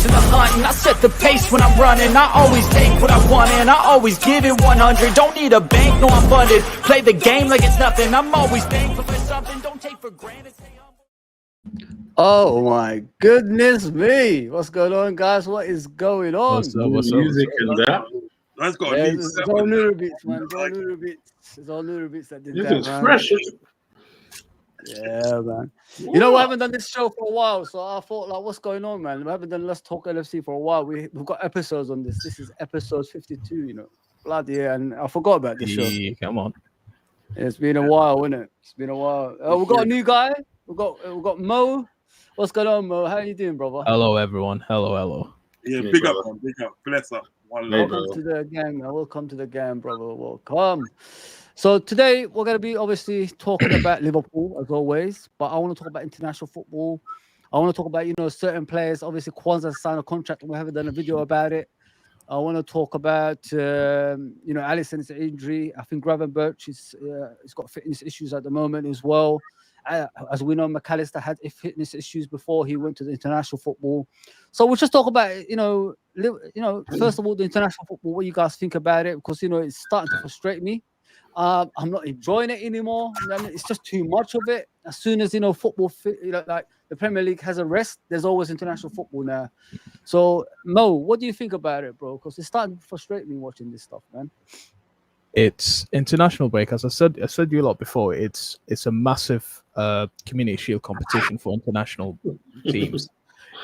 chasing the hunting. I set the pace when I'm running. I always take what I want and I always give it 100. Don't need a bank, no I'm funded. Play the game like it's nothing. I'm always thankful for something. Don't take for granted. Oh my goodness me! What's going on, guys? What is going on? What's up? Music and that. That's got It's all noodle beats, man. It's all noodle beats. It's all noodle beats that did This that, is man. fresh. Yeah, man. You know, we haven't done this show for a while, so I thought, like, what's going on, man? We haven't done Let's Talk LFC for a while. We've got episodes on this. This is episode 52, you know. Bloody yeah, and I forgot about this show. Come on. It's been a while, isn't it? It's been a while. We've got a new guy. We've got Mo. What's going on, Mo? How you doing, brother? Hello, everyone. Hello. Yeah, Yeah, big up, brother. man. Big up. Bless up. One Hey, love. bro. Welcome to the gang, man. Welcome to the gang, brother. Welcome. So today we're going to be obviously talking about Liverpool as always, but I want to talk about international football. I want to talk about, you know, certain players. Obviously, Kwanzaa signed a contract and we haven't done a video about it. I want to talk about, you know, Alisson's injury. I think Gravenberch he's got fitness issues at the moment as well. As we know, McAllister had fitness issues before he went to the international football. So we'll just talk about, you know, first of all, the international football, what you guys think about it, because, you know, it's starting to frustrate me. I'm not enjoying it anymore. I mean, it's just too much of it. As soon as, you know, football, you know, like the Premier League has a rest, there's always international football now. So, Mo, what do you think about it, bro? Because it's starting to frustrate me watching this stuff, man. It's international break. As I said you a lot before. It's a massive community shield competition for international teams.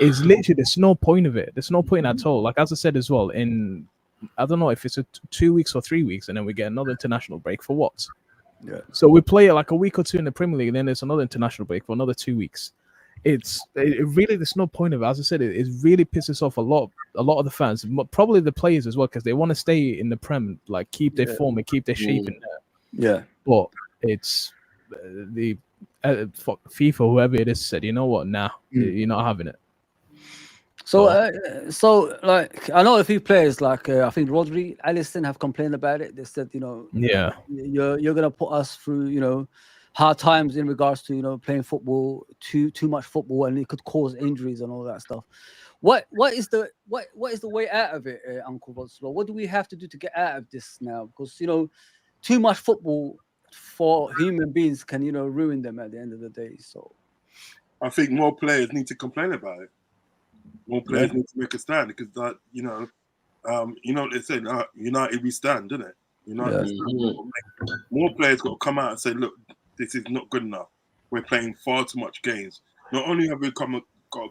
It's literally there's no point of it. There's no point at all. Like as I said as well, I don't know if it's 2 weeks or 3 weeks, and then we get another international break for what? Yeah. So we play it like a week or two in the Premier League, and then there's another international break for another 2 weeks. It really there's no point of it. As I said, it really pisses off a lot of the fans, probably the players as well, because they want to stay in the Prem, like keep their form and keep their shape in there. Yeah. But it's the FIFA, whoever it is, said, you know what? Nah, you're not having it. So, like, I know a few players, like I think Rodri, Alisson have complained about it. They said, you know, Yeah, you're gonna put us through, you know, hard times in regards to, you know, playing football, too much football, and it could cause injuries and all that stuff. What is the way out of it, Uncle Vodslow? What do we have to do to get out of this now? Because, you know, too much football for human beings can, you know, ruin them at the end of the day. So I think more players need to complain about it. More players need to make a stand because that, you know what they say, United we stand, isn't it? United we stand. More players got to come out and say, look, this is not good enough. We're playing far too much games. Not only have we got to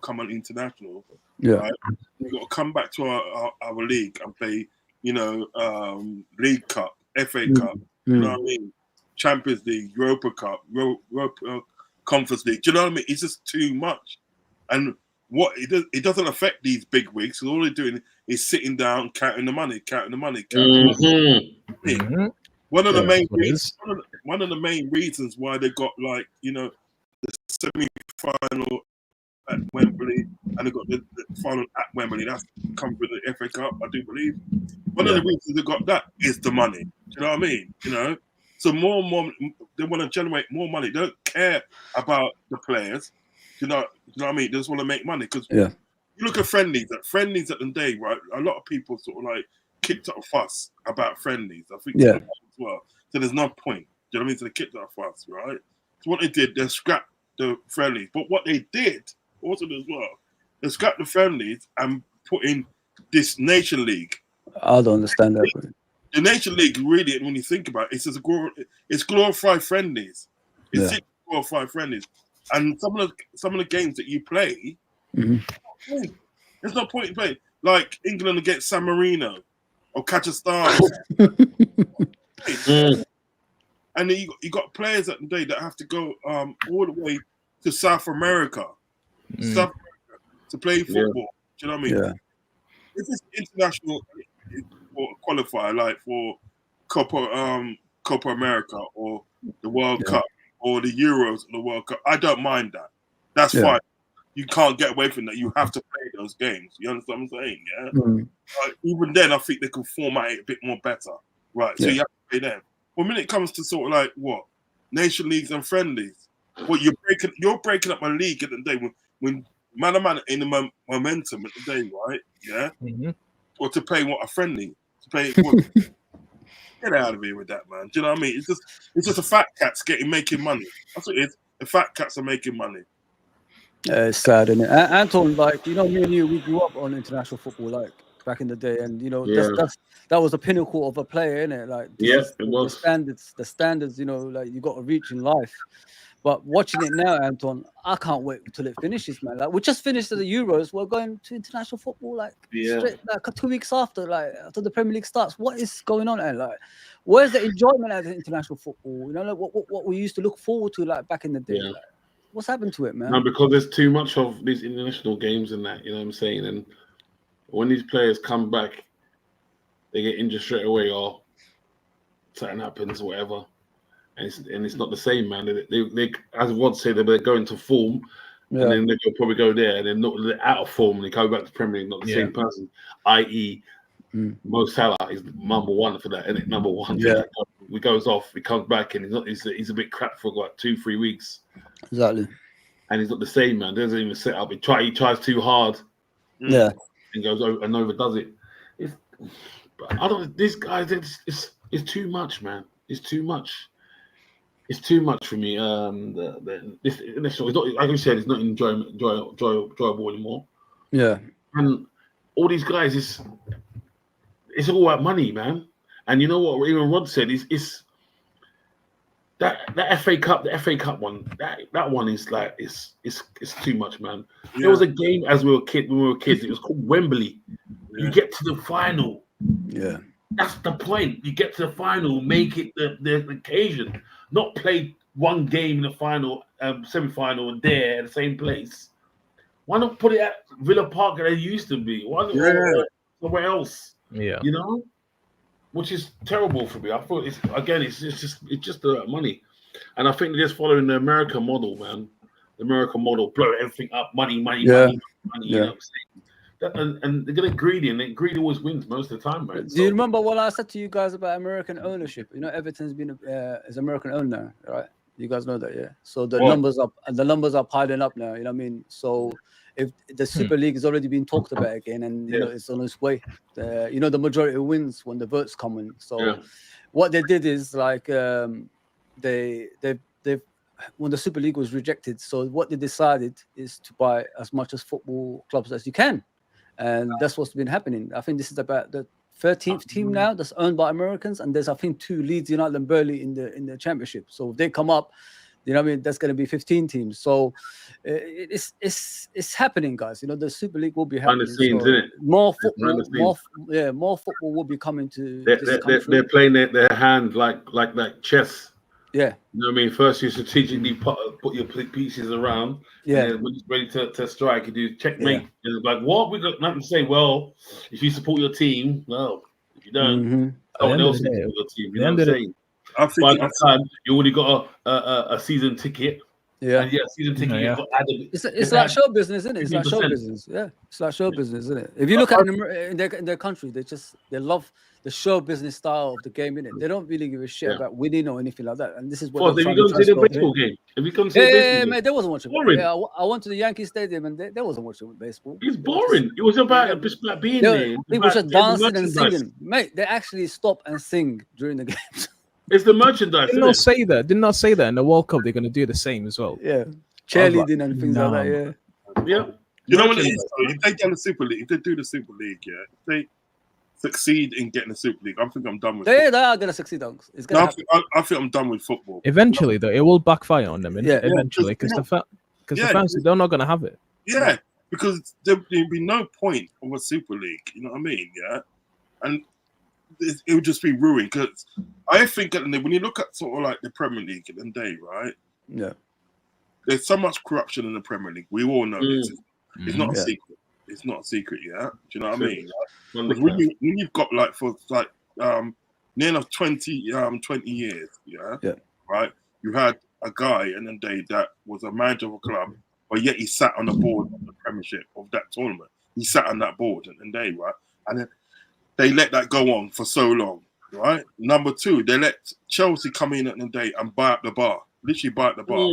come on international, right? We've got to come back to our league and play, you know, League Cup, FA Cup, you know what I mean? Champions League, Europa Cup, Europa Conference League. Do you know what I mean? It's just too much. And what it doesn't affect these big wigs. All they're doing is sitting down, counting the money. One of the main reasons why they got, like, you know, the semi-final at Wembley and they got the final at Wembley. That's come with the FA Cup, I do believe. One of the reasons they got that is the money. Do you know what I mean? You know, so more they want to generate more money. They don't care about the players. You know what I mean? They just want to make money because you look at friendlies. At the day, right? A lot of people sort of like kicked up a fuss about friendlies. I think as well. So there's no point. Do you know what I mean? So they kicked up a fuss, right? So what they did, they scrapped the friendlies. But what they did also as well, they scrapped the friendlies and put in this Nation League. I don't understand that. The Nation League, really, when you think about it, it's glorified friendlies. It's glorified friendlies. And some of the games that you play, there's no point in playing. Like England against San Marino or Kazakhstan. And then you got players at the day that have to go all the way to South America, to play football. Do you know what I mean? Yeah. If it's international qualifier, like for Copa America or the World Cup, or the Euros or the World Cup, I don't mind that. That's fine. You can't get away from that. You have to play those games. You understand what I'm saying? Yeah. Even then, I think they can format it a bit more better. Right. So you have to play them. But when it comes to sort of like Nation Leagues and friendlies, you're breaking up a league at the day when man in the momentum at the day, right? Yeah. Mhm. Or to pay what a friendly to pay. What, get out of here with that, man. Do you know what I mean? It's just a fat cats making money. That's what it is. The fat cats are making money. Yeah, it's sad, isn't it? Anton, like, you know, me and you, we grew up on international football, like back in the day, and you know, that was the pinnacle of a player, innit? Like, this is it was the standards, you know, like you got to reach in life. But watching it now, Anton, I can't wait till it finishes, man. Like, we just finished the Euros, we're going to international football, like straight, like 2 weeks after the Premier League starts. What is going on? And like, where's the enjoyment of the international football? You know, like what we used to look forward to, like back in the day. Yeah. Like, what's happened to it, man? No, because there's too much of these international games and that, you know what I'm saying? And when these players come back, they get injured straight away or something happens or whatever. And it's not the same, man. They as Rod said, they're going to form, and then they'll probably go there, and they're out of form, and they go back to Premier League, not the same person. I.e., Mo Salah is number one for that, isn't it? Number one. Yeah. He goes off, he comes back, and he's a bit crap for like 2-3 weeks. Exactly. And he's not the same, man. Doesn't even set up. He tries too hard. Yeah. And goes over and overdoes it. This guy, it's too much, man. It's too much. It's too much for me. This it's not, like you said, it's not enjoyable anymore. Yeah. And all these guys, it's all about money, man. And you know what? Even Rod said is that FA Cup, the FA Cup one. That one is like it's too much, man. Yeah. There was a game when we were kids. It was called Wembley. Yeah. You get to the final. Yeah. That's the point. You get to the final, make it the occasion. Not play one game in the final, semi-final, and there at the same place. Why not put it at Villa Park that it used to be? Why not somewhere else? Yeah, you know, which is terrible for me. I thought it's just the money, and I think they're just following the American model, man. The American model, blow everything up, money. Yeah. You know what I'm saying? And they get greedy, and greed always wins most of the time, right? Do you remember what I said to you guys about American ownership? You know, Everton's been is American owned now, right? You guys know that, yeah. So the numbers are piling up now. You know what I mean? So if the Super League has already been talked about again, and you know it's on its way. You know, the majority wins when the votes come in. So what they did is like they when the Super League was rejected, so what they decided is to buy as much as football clubs as you can. And that's what's been happening. I think this is about the 13th team now that's owned by Americans, and there's I think 2 Leeds United and Burnley in the championship. So if they come up, you know what I mean, that's going to be 15 teams. So it's happening, guys. You know, the Super League will be happening. Behind the scenes, isn't it? More football will be coming to this country. They're playing their hand like that chess. Yeah. You know what I mean? First, you strategically put your pieces around. Yeah. And then when you're ready to strike, you do checkmate. And it's like, what? We got nothing to say. Well, if you support your team, no. If you don't, someone else will support your team. You know what I'm saying? By that time, you already got a season ticket. Yeah. And season ticket. You've got added. It's like show business, isn't it? It's like show business. Yeah. It's like show business, isn't it? If you look at in their country, they love the show business style of the game, innit? They don't really give a shit about winning or anything like that. And this is what. Have you gone to the baseball game? Have you gone to the baseball game? Mate, they wasn't watching. Yeah, I went to the Yankee Stadium and they wasn't watching baseball. It's boring. It was about being there. People just dancing and singing. Mate, they actually stop and sing during the games. It's the merchandise. Did not say that. Did not say that in the World Cup. They're going to do the same as well. Yeah, cheerleading and things like that. Yeah. You know what it is? If they get the Super League, if they do the Super League, if they succeed in getting the Super League, I think I'm done with it. They are going to succeed. I think I'm done with football. Eventually, though, it will backfire on them. Eventually, because the fans, they're not going to have it. Yeah, because there'd be no point of a Super League. You know what I mean? Yeah, and it would just be ruined. Because I think when you look at sort of like the Premier League at the day, right? Yeah, there's so much corruption in the Premier League. We all know this. It's not a secret. It's not a secret, yeah. Do you know what I mean? Like, when you've got near enough 20 years, right? You had a guy in the day that was a manager of a club, but yet he sat on the board of the Premiership of that tournament. He sat on that board in the day, right? And then they let that go on for so long, right? Number 2, they let Chelsea come in at the day and buy up the bar, literally buy up the bar.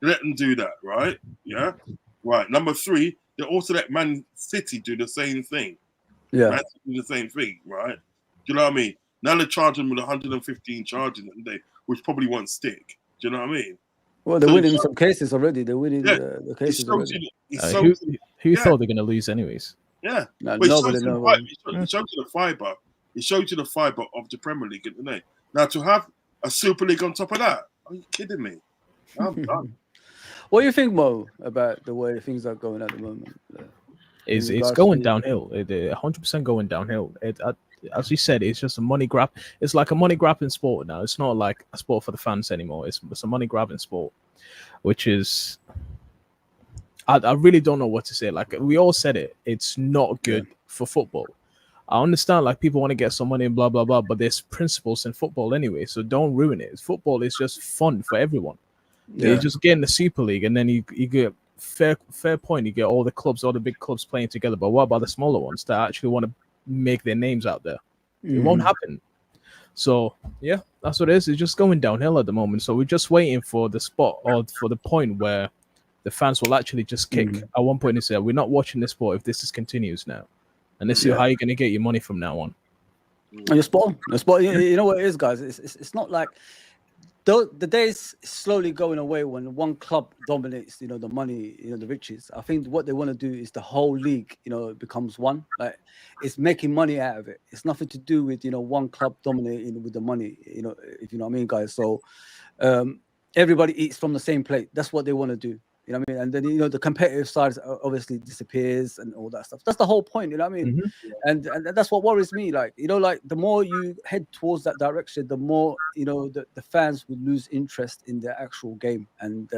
They They let them do that, right? Yeah. Right. Number 3, they also let Man City do the same thing. Yeah. Man City do the same thing, right? Do you know what I mean? Now they charge them with 115 charges a day, which probably won't stick. Do you know what I mean? Well, they're winning some cases already. They're winning the cases already. Who thought they're going to lose anyways? Yeah. No, But nobody. it shows you the fibre. It shows you the fibre of the Premier League, isn't it? Now, to have a Super League on top of that, are you kidding me? I'm done. What do you think, Mo, about the way things are going at the moment? It's going downhill. 100% going downhill. As you said, it's just a money grab. It's like a money grabbing sport now. It's not like a sport for the fans anymore. It's a money grabbing sport, which is, I really don't know what to say. Like we all said it, it's not good for football. I understand like people want to get some money and blah blah blah, but there's principles in football anyway, so don't ruin it. Football is just fun for everyone. You just get in the Super League, and then you get fair point. You get all the clubs, all the big clubs playing together. But what about the smaller ones that actually want to make their names out there? It won't happen. So yeah, that's what it is. It's just going downhill at the moment. So we're just waiting for the spot or for the point where the fans will actually just kick. At one point, they say, "We're not watching this sport if this continues now." And let's see how you're going to get your money from now on. And you're spot on. You're spot on. You know what it is, guys? It's not like the days slowly going away when one club dominates, the money, the riches. I think what they want to do is the whole league, becomes one. Like it's making money out of it. It's nothing to do with, one club dominating with the money, if you know what I mean, guys. So everybody eats from the same plate. That's what they want to do. You know what I mean? And then, the competitive side obviously disappears and all that stuff. That's the whole point, you know what I mean? And that's what worries me. Like, like the more you head towards that direction, the more, the fans would lose interest in the actual game. And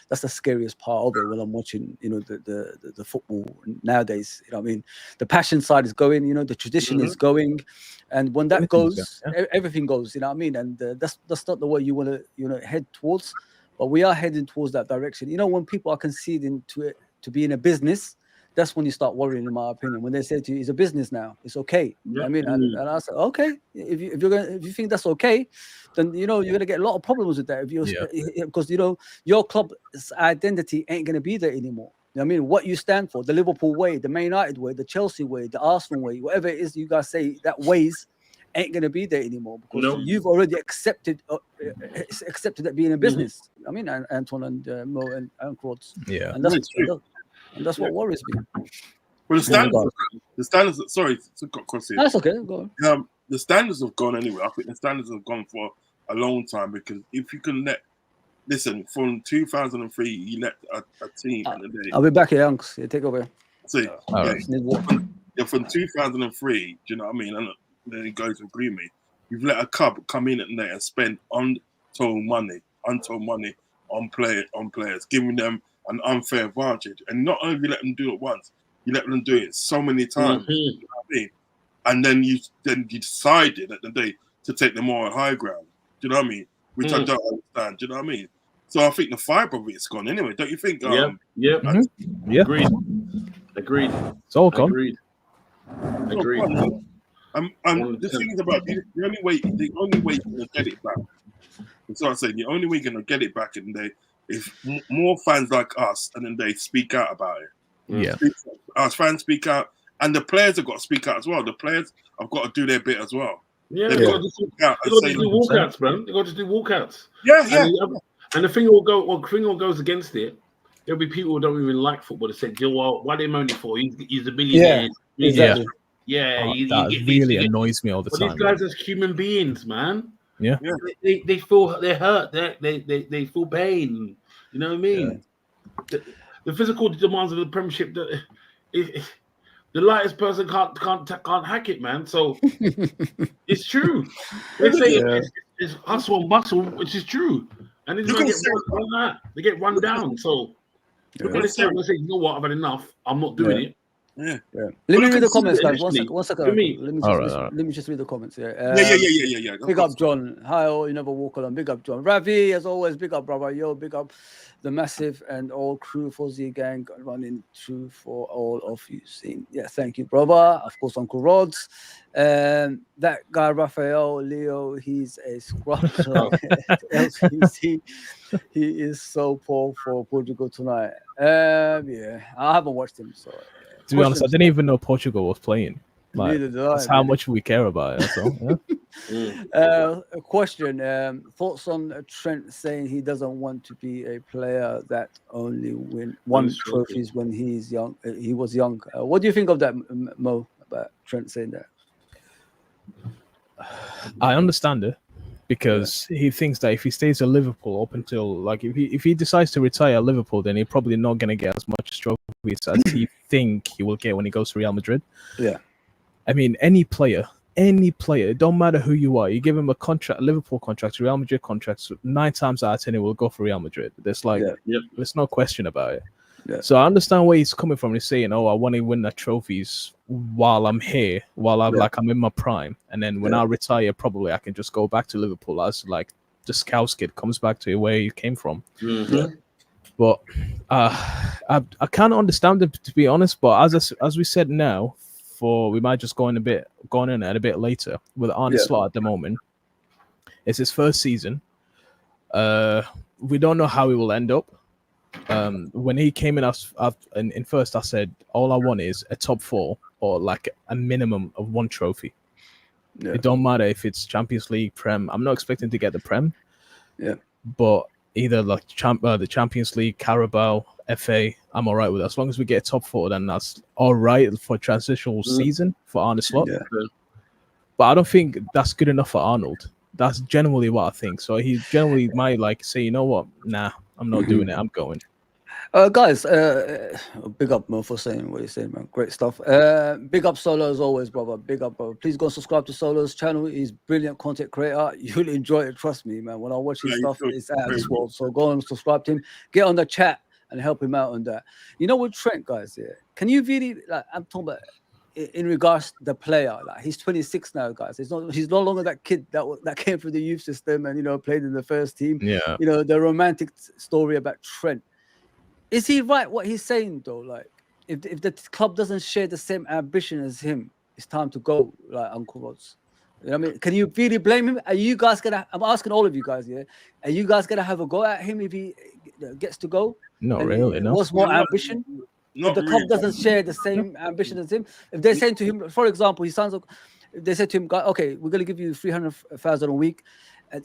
that's the scariest part of it when I'm watching, the football nowadays. You know what I mean? The passion side is going, the tradition is going. And when that goes, everything goes, you know what I mean? And that's not the way you want to, head towards. But we are heading towards that direction. When people are conceding to it to be in a business, that's when you start worrying, in my opinion. When they say to you, "It's a business now, it's okay." I mean, and I said, "Okay, if you think that's okay, then you're gonna get a lot of problems with that. Because your club's identity ain't gonna be there anymore. You know what I mean, what you stand for, the Liverpool way, the Man United way, the Chelsea way, the Arsenal way, whatever it is you guys say that ways ain't going to be there anymore because you've already accepted that being a business. I mean, Anton and Mo and Claude. Yeah, and that's what worries me. Well, the standards. Sorry, got cross here. That's okay. Go on. The standards have gone anyway. I think the standards have gone for a long time because if you can listen, from 2003, you let a team. I'll be back here, Unks. Yeah, take over. See, from 2003, do you know what I mean? And then he goes to agree with me. You've let a club come in at night and spend untold money on players, giving them an unfair advantage. And not only let them do it once, you let them do it so many times. You know what I mean? And then you decided at the day to take the moral high ground. Do you know what I mean? Which I don't understand. Do you know what I mean? So I think the fibre of it's gone anyway. Don't you think? Yeah. Agreed. It's all gone. Agreed. The thing is about the only way you're gonna get it back. That's what I'm saying. The only way you're gonna get it back is more fans like us, and then they speak out about it. Yeah, us fans speak out, and the players have got to speak out as well. The players have got to do their bit as well. Yeah, they've got to speak out. They've got to do walkouts, man. They've got to do walkouts. Yeah. And the thing all goes against it. There'll be people who don't even like football that say, "Well, why are they moaning for? He's a millionaire." Yeah, exactly. Yeah, that really annoys me all the time. These guys are human beings, man. Yeah. They feel they're hurt. They feel pain. You know what I mean? Yeah. The physical demands of the Premiership. The lightest person can't hack it, man. So it's true. They say it's hustle and bustle, which is true. And then they get run down. So when they say, "You know what? I've had enough. I'm not doing it." Yeah. Let me read the comments, guys. One second. Let me just read the comments. Yeah. Big up, John. Hi, all. You never walk alone. Big up, John. Ravi, as always. Big up, brother. Yo, big up. the massive and all crew for Z Gang running through for all of you seen. Yeah, thank you, brother. Of course, Uncle Rods. That guy, Raphael Leo, he's a scrub. LCC, he is so poor for Portugal tonight. Yeah, I haven't watched him. So, to be honest, I didn't even know Portugal was playing. Like, neither did I. That's how much we care about it. That's all. A question. Thoughts on Trent saying he doesn't want to be a player that only won trophies when he's young. He was young. What do you think of that, Mo? About Trent saying that? I understand it because he thinks that if he stays at Liverpool up until like if he decides to retire at Liverpool, then he's probably not going to get as much trophies as he think he will get when he goes to Real Madrid. Yeah. I mean, any player, it don't matter who you are. You give him a contract, a Liverpool contract, Real Madrid contracts, 9 times out of 10, it will go for Real Madrid. There's there's no question about it. Yeah. So I understand where he's coming from. He's saying, "Oh, I want to win the trophies while I'm here, while I'm in my prime, and then when I retire, probably I can just go back to Liverpool as like the Scouse kid comes back to where he came from." Mm-hmm. But I can't understand it, to be honest. But as we said now. We might just go in a bit later with Arne Slot at the moment. It's his first season. We don't know how he will end up. When he came in first, I said all I want is a top 4 or like a minimum of 1 trophy. Yeah. It don't matter if it's Champions League, Prem. I'm not expecting to get the Prem. Yeah, but either like the Champions League, Carabao, FA, I'm all right with it. As long as we get a top 4, then that's all right for a transitional season for Arne Slot. Yeah. But I don't think that's good enough for Arnold. That's generally what I think. So he generally might like say, you know what? Nah, I'm not doing it. I'm going. Guys, big up, Mo, for saying what you're saying, man. Great stuff. Big up Solo as always, brother. Big up, brother. Please go and subscribe to Solo's channel. He's brilliant content creator. You'll enjoy it. Trust me, man. When I watch his stuff, it's out of this world. So go and subscribe to him. Get on the chat and help him out on that. You know, with Trent, guys, can you really, like, I'm talking about in regards to the player, like he's 26 now, guys. He's no longer that kid that came through the youth system and, you know, played in the first team. Yeah. You know, the romantic story about Trent. Is he right what he's saying, though? Like, if the club doesn't share the same ambition as him, it's time to go, like Uncle Rods. You know what I mean? Can you really blame him? Are you guys going to... I'm asking all of you guys, are you guys going to have a go at him if he gets to go? Not really, no. What's more ambition? If the club doesn't share the same ambition as him, if they're saying to him, for example, he sounds like... If they said to him, okay, we're going to give you 300,000 a week.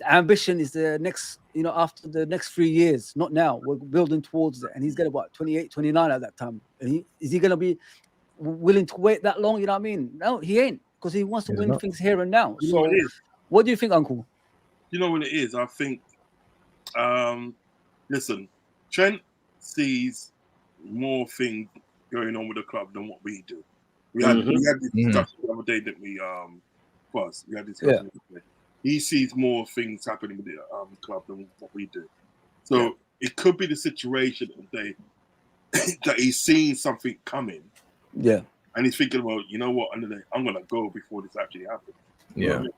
Ambition is the next, you know, after the next 3 years, not now. We're building towards it. And he's going to, 28, 29 at that time. And is he going to be willing to wait that long? You know what I mean? No, he ain't, because he wants to win things here and now. You know what it is? What do you think, Uncle? You know what it is? I think, listen, Trent sees more things going on with the club than what we do. We had this discussion the other day, didn't we? We had this discussion the other day. He sees more things happening with the club than what we do. So it could be the situation that he's seeing something coming. Yeah. And he's thinking, well, you know what? I'm going to go before this actually happens. Yeah. It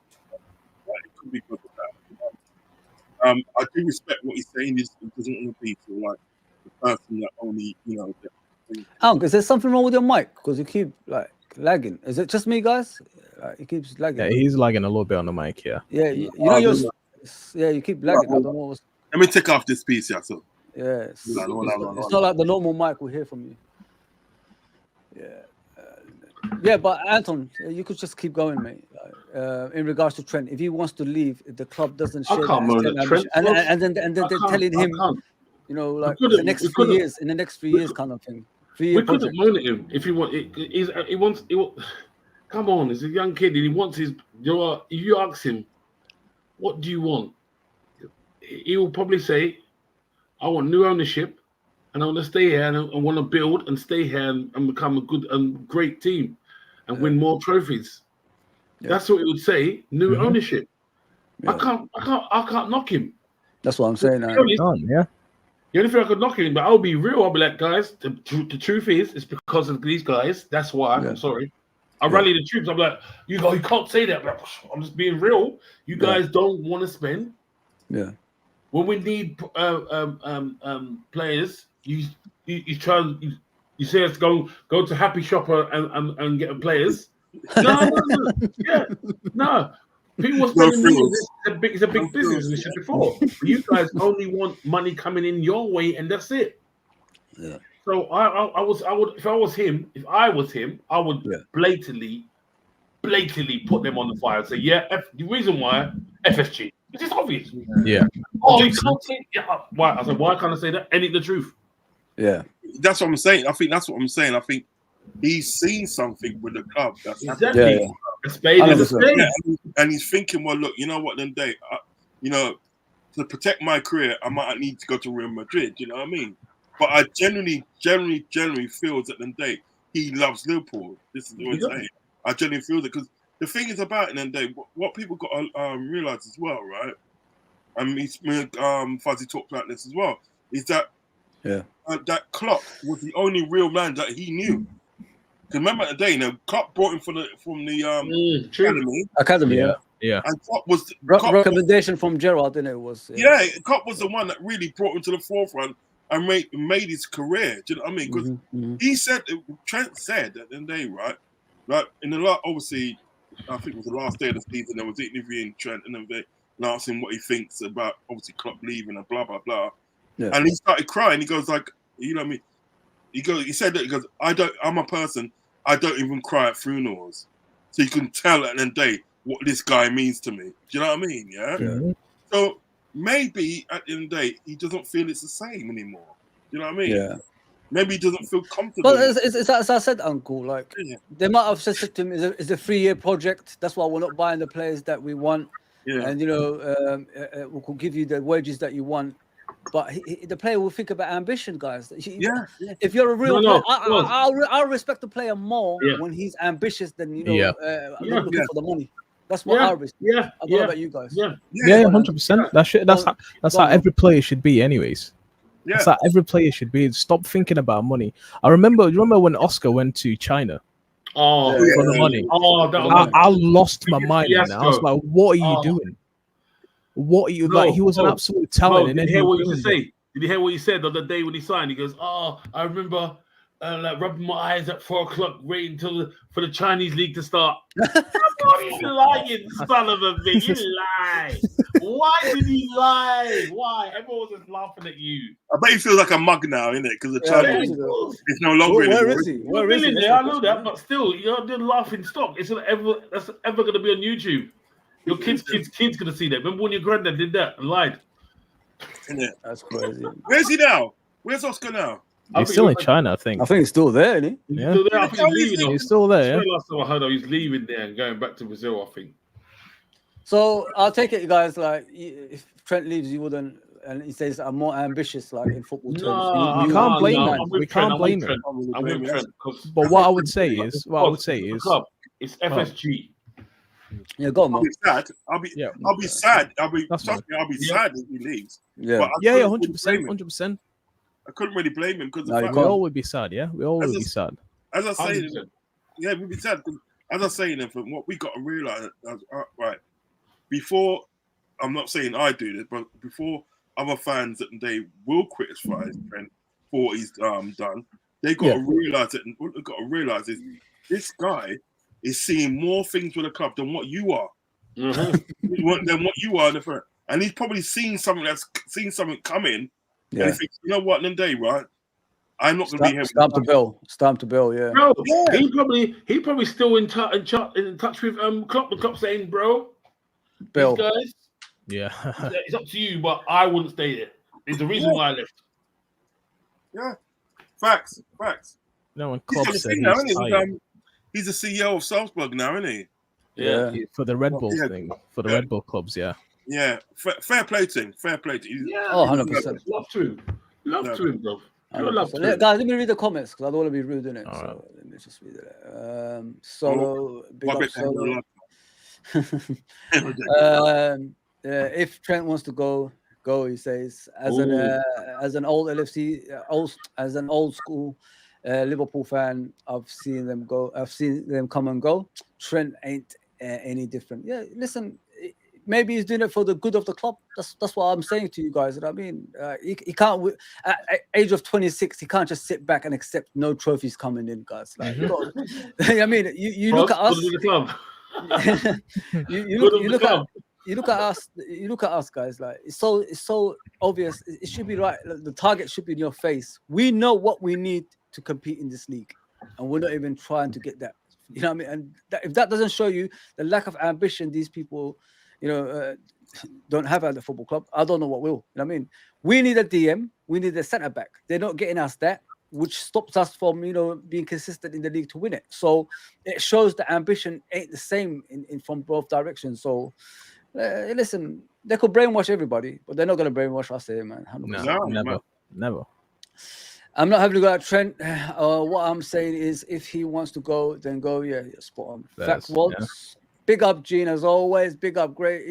could be because of that. I do respect what he's saying. He doesn't want to be like the person that only, you know. Is there something wrong with your mic? Because you keep like lagging. Is it just me, guys? He keeps lagging. Yeah, he's lagging a little bit on the mic here. Yeah, you know you keep lagging. I don't know what's... Let me take off this piece, yeah. So it's not like the normal mic we hear from you. Yeah, but Anton, you could just keep going, mate. In regards to Trent, if he wants to leave, if the club doesn't share that, and then they're telling him, you know, like in the next 3 years, kind of thing. We couldn't moan at him if he wants. Come on, he's a young kid and he wants his. If you ask him, what do you want? He will probably say, I want new ownership and I want to stay here and I want to build and stay here and become a good and great team and win more trophies. Yeah. That's what he would say. New ownership. Yeah. I can't knock him. That's what I'm saying. Yeah. The only thing I could knock him, but I'll be real. I'll be like, guys, the truth is, it's because of these guys. That's why. I'm sorry. I rally the troops. I'm like, you can't say that. I'm just being real. You guys don't want to spend. Yeah. when we need players, you try you say us go to Happy Shopper and get players. No, yeah, no. People are spending millions. It's a big business. We said before. But you guys only want money coming in your way, and that's it. Yeah. So I would if I was him, I would blatantly put them on the fire and say, the reason why FSG. It's just obvious. Yeah. Oh, you can't say why? I said, why can't I say that? Ain't it the truth? Yeah. That's what I'm saying. I think that's what I'm saying. I think he's seen something with the club. That's exactly. Yeah. A spade is a spade. Yeah, and he's thinking, well, look, you know what? Then to protect my career, I might need to go to Real Madrid. You know what I mean? But I generally feel that then day he loves Liverpool. This is what I'm saying. I genuinely feel that because the thing is about it then day, what people got to realize as well, right? And Fuzzy talked about this as well. Is that that Klopp was the only real man that he knew. Remember the day, Klopp brought him from the academy. Yeah. And Klopp was recommendation from Gerrard, didn't it? Klopp was the one that really brought him to the forefront and made his career. Do you know what I mean? Because he said, Trent said at the end of the day, right? Like in the last, obviously, I think it was the last day of the season. There was interviewing Trent and they asking him what he thinks about obviously Klopp leaving and blah blah blah. Yeah. And he started crying. He goes like, you know what I mean? He said that. He goes, I'm a person. I don't even cry at funerals. So you can tell at the end of the day what this guy means to me. Do you know what I mean? Yeah. So maybe at the end of the day he doesn't feel it's the same anymore. You know what I mean? Yeah. Maybe he doesn't feel comfortable. But it's as I said, Uncle, like they might have said to him, it's a 3-year project. That's why we're not buying the players that we want. Yeah. And we could give you the wages that you want. But the player will think about ambition, guys. If you're a real player, I'll respect the player more when he's ambitious than looking for the money. That's what I respect. I don't know about you guys. 100%. That's how every player should be, anyways. Yeah. That's how every player should be. Stop thinking about money. You remember when Oscar went to China? For the money. I lost my mind. I was like, "What are you doing? What are you like?" He was an absolute talent. Did you hear what you say? Did you hear what he said on the day when he signed? He goes, "Oh, I remember rubbing my eyes at 4:00, waiting for the Chinese league to start." You lying, son of a bitch! You lie. Why did he lie? Why? Everyone was just laughing at you. I bet he feels like a mug now, innit? Because the Chinese is no longer. Where is he? I know that, but still, you're the laughing stock. That's ever going to be on YouTube. Your kids gonna see that. Remember when your granddad did that and lied? That's crazy. Where's he now? Where's Oscar now? He's still in China, I think. I think he's still there, isn't he? Yeah. Still there. I think he's leaving. He's still there. Yeah. Last time I heard, he's leaving there and going back to Brazil, I think. So I'll take it, guys. Like, if Trent leaves, you wouldn't, and he says, "I'm more ambitious, like in football terms." No, you can't blame him. We can't blame him. I'm with Trent. But what I would say is, it's FSG. Yeah, go on, man. I'll be sad. I'll be sad if he leaves. Yeah, 100%. I couldn't really blame him because we all would be sad. Yeah, we all would be sad. As I say, we'd be sad. As I say, from what we got to realize, right before, I'm not saying I do this, but before other fans that they will criticize Trent for what he's done, they got to realize it. And what they've got to realize is this guy is seeing more things with the club than what you are, than what you are in the front. And he's probably seen something coming. Yeah. And he thinks, you know what, in the day, right? I'm not going to be here. Stamp to bill, yeah. Bro, he probably still in touch with Klopp. The Klopp saying, bro, Bill, guys, it's up to you, but I wouldn't stay there. It's the reason why I left. Yeah, facts. No, when Klopp said he's the CEO of Salzburg now, isn't he? Yeah, for the Red Bull thing, for the Red Bull clubs, Yeah, fair play to him. Yeah, 100%. Love to him, bro. Guys, let me read the comments because I don't want to be rude in it. So let me just read it. Solo, big up Solo. If Trent wants to go. He says, as an old LFC, as an old school Liverpool fan, I've seen them come and go. Trent ain't any different. Yeah, listen. maybe he's doing it for the good of the club. That's what I'm saying to you guys. You know what I mean? He can't at age of 26. He can't just sit back and accept no trophies coming in, guys. Like, I mean, you look at us. You look at us, guys. Like it's so obvious. It should be right. The target should be in your face. We know what we need to compete in this league, and we're not even trying to get that. You know what I mean? And if that doesn't show you the lack of ambition these people, don't have at the football club, I don't know what will. You know what I mean? We need a DM. We need a centre back. They're not getting us that, which stops us from being consistent in the league to win it. So it shows the ambition ain't the same in from both directions. So listen, they could brainwash everybody, but they're not going to brainwash us here, man. 100%. No, never. I'm not having to go at Trent. What I'm saying is, if he wants to go, then go. Yeah, spot on. Fact was, big up Gene as always. Big up, great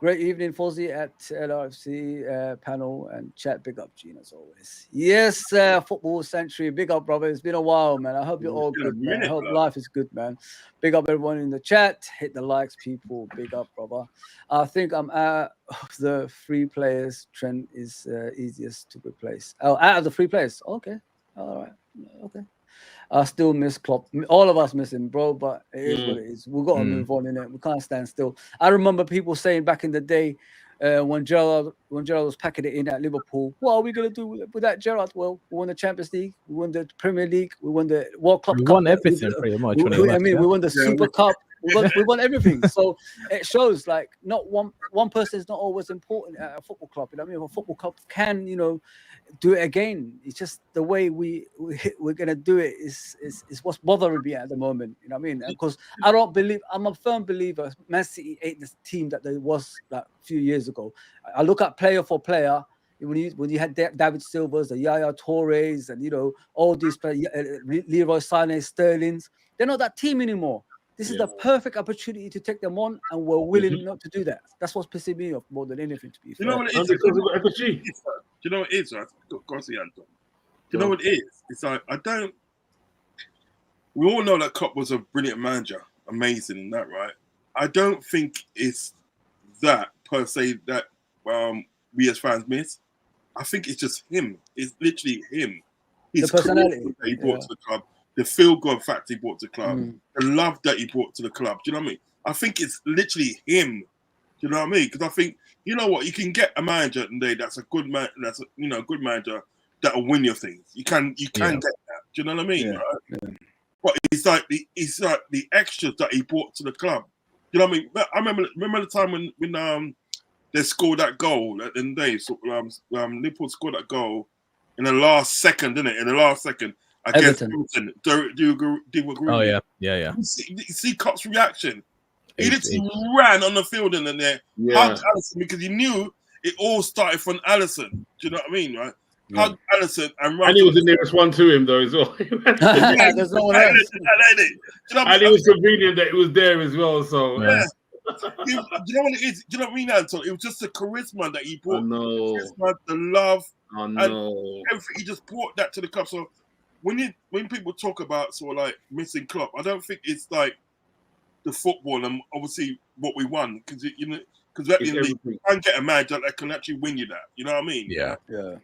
evening, Fozzie at LFC panel and chat. Big up Gene as always. Yes, football century. Big up, brother. It's been a while, man. I hope you're all good, man. I hope life is good, man. Big up everyone in the chat. Hit the likes, people. Big up, brother. I think I'm out of the 3 players. Trent is easiest to replace. Oh, out of the 3 players. Okay. All right. Okay. I still miss Klopp. All of us miss him, bro, but it is what it is. We've got to move on in it. We can't stand still. I remember people saying back in the day when Gerrard was packing it in at Liverpool, what are we going to do with that Gerrard? Well, we won the Champions League, we won the Premier League, we won the World Cup. We won everything pretty much. We won the Super Cup. We won everything. So it shows like not one person is not always important at a football club. You know what I mean? A football club can, do it again. It's just the way we're gonna do it is what's bothering me at the moment. You know what I mean? Because I'm a firm believer Man City ain't the team that they was like a few years ago. I look at player for player. When you had David Silvers, the Yaya Torres, and all these players, Leroy Sané, Sterling's, they're not that team anymore. This is the perfect opportunity to take them on, and we're willing not to do that. That's what's pissing me off more than anything, to be fair. You know what it is? Do you know what it is, right? Do you know what it is? It's like, we all know that Klopp was a brilliant manager, amazing and that, right? I don't think it's that per se that we as fans miss. I think it's just him. It's literally him. His personality that he brought to the club, the feel-good factor he brought to the club, the love that he brought to the club. Do you know what I mean? I think it's literally him. Do you know what I mean? Because I think, you know what, you can get a manager today that's a good man, that's a good manager that'll win your things. You can get that. Do you know what I mean? Yeah. Right? Yeah. But it's like the extras that he brought to the club. Do you know what I mean? I remember the time when they scored that goal at the end of the day. So Liverpool scored that goal in the last second, didn't it? In the last second. Against Everton. Do you agree? Oh, yeah. You see Klopp's reaction. He literally ran on the field in there, hugged Alisson, because he knew it all started from Alisson. Do you know what I mean, right? Hugged Alisson and ran. And he was the nearest one to him, though, as well. There's no one else. And it was convenient that it was there as well, so... Yeah. Do you know what it is? Do you know what I mean, Anton? It was just the charisma that he brought. The charisma, the love. And everything. He just brought that to the club. So when people talk about sort of like missing Klopp, I don't think it's like the football and obviously what we won, because you can't get a manager that can actually win you that. You know what I mean? Yeah.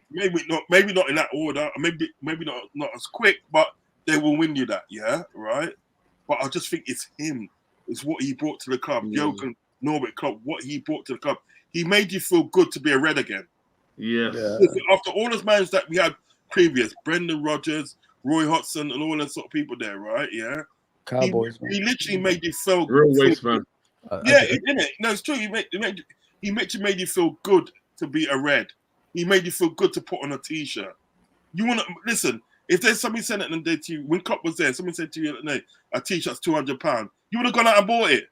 Maybe not in that order. Maybe not as quick, but they will win you that. Yeah, right. But I just think it's him. It's what he brought to the club. Jürgen Norbert Klopp, what he brought to the club. He made you feel good to be a Red again. Yes. After all those managers that we had previous, Brendan Rodgers, Roy Hodgson, and all those sort of people there, right? Yeah. Cowboys. He literally made you feel real waste, man. Isn't it? No, it's true. He made you feel good to be a Red. He made you feel good to put on a T-shirt. You want to listen? If there's somebody said it and they to you when Klopp was there, somebody said to you, a T-shirt's £200. You would have gone out and bought it.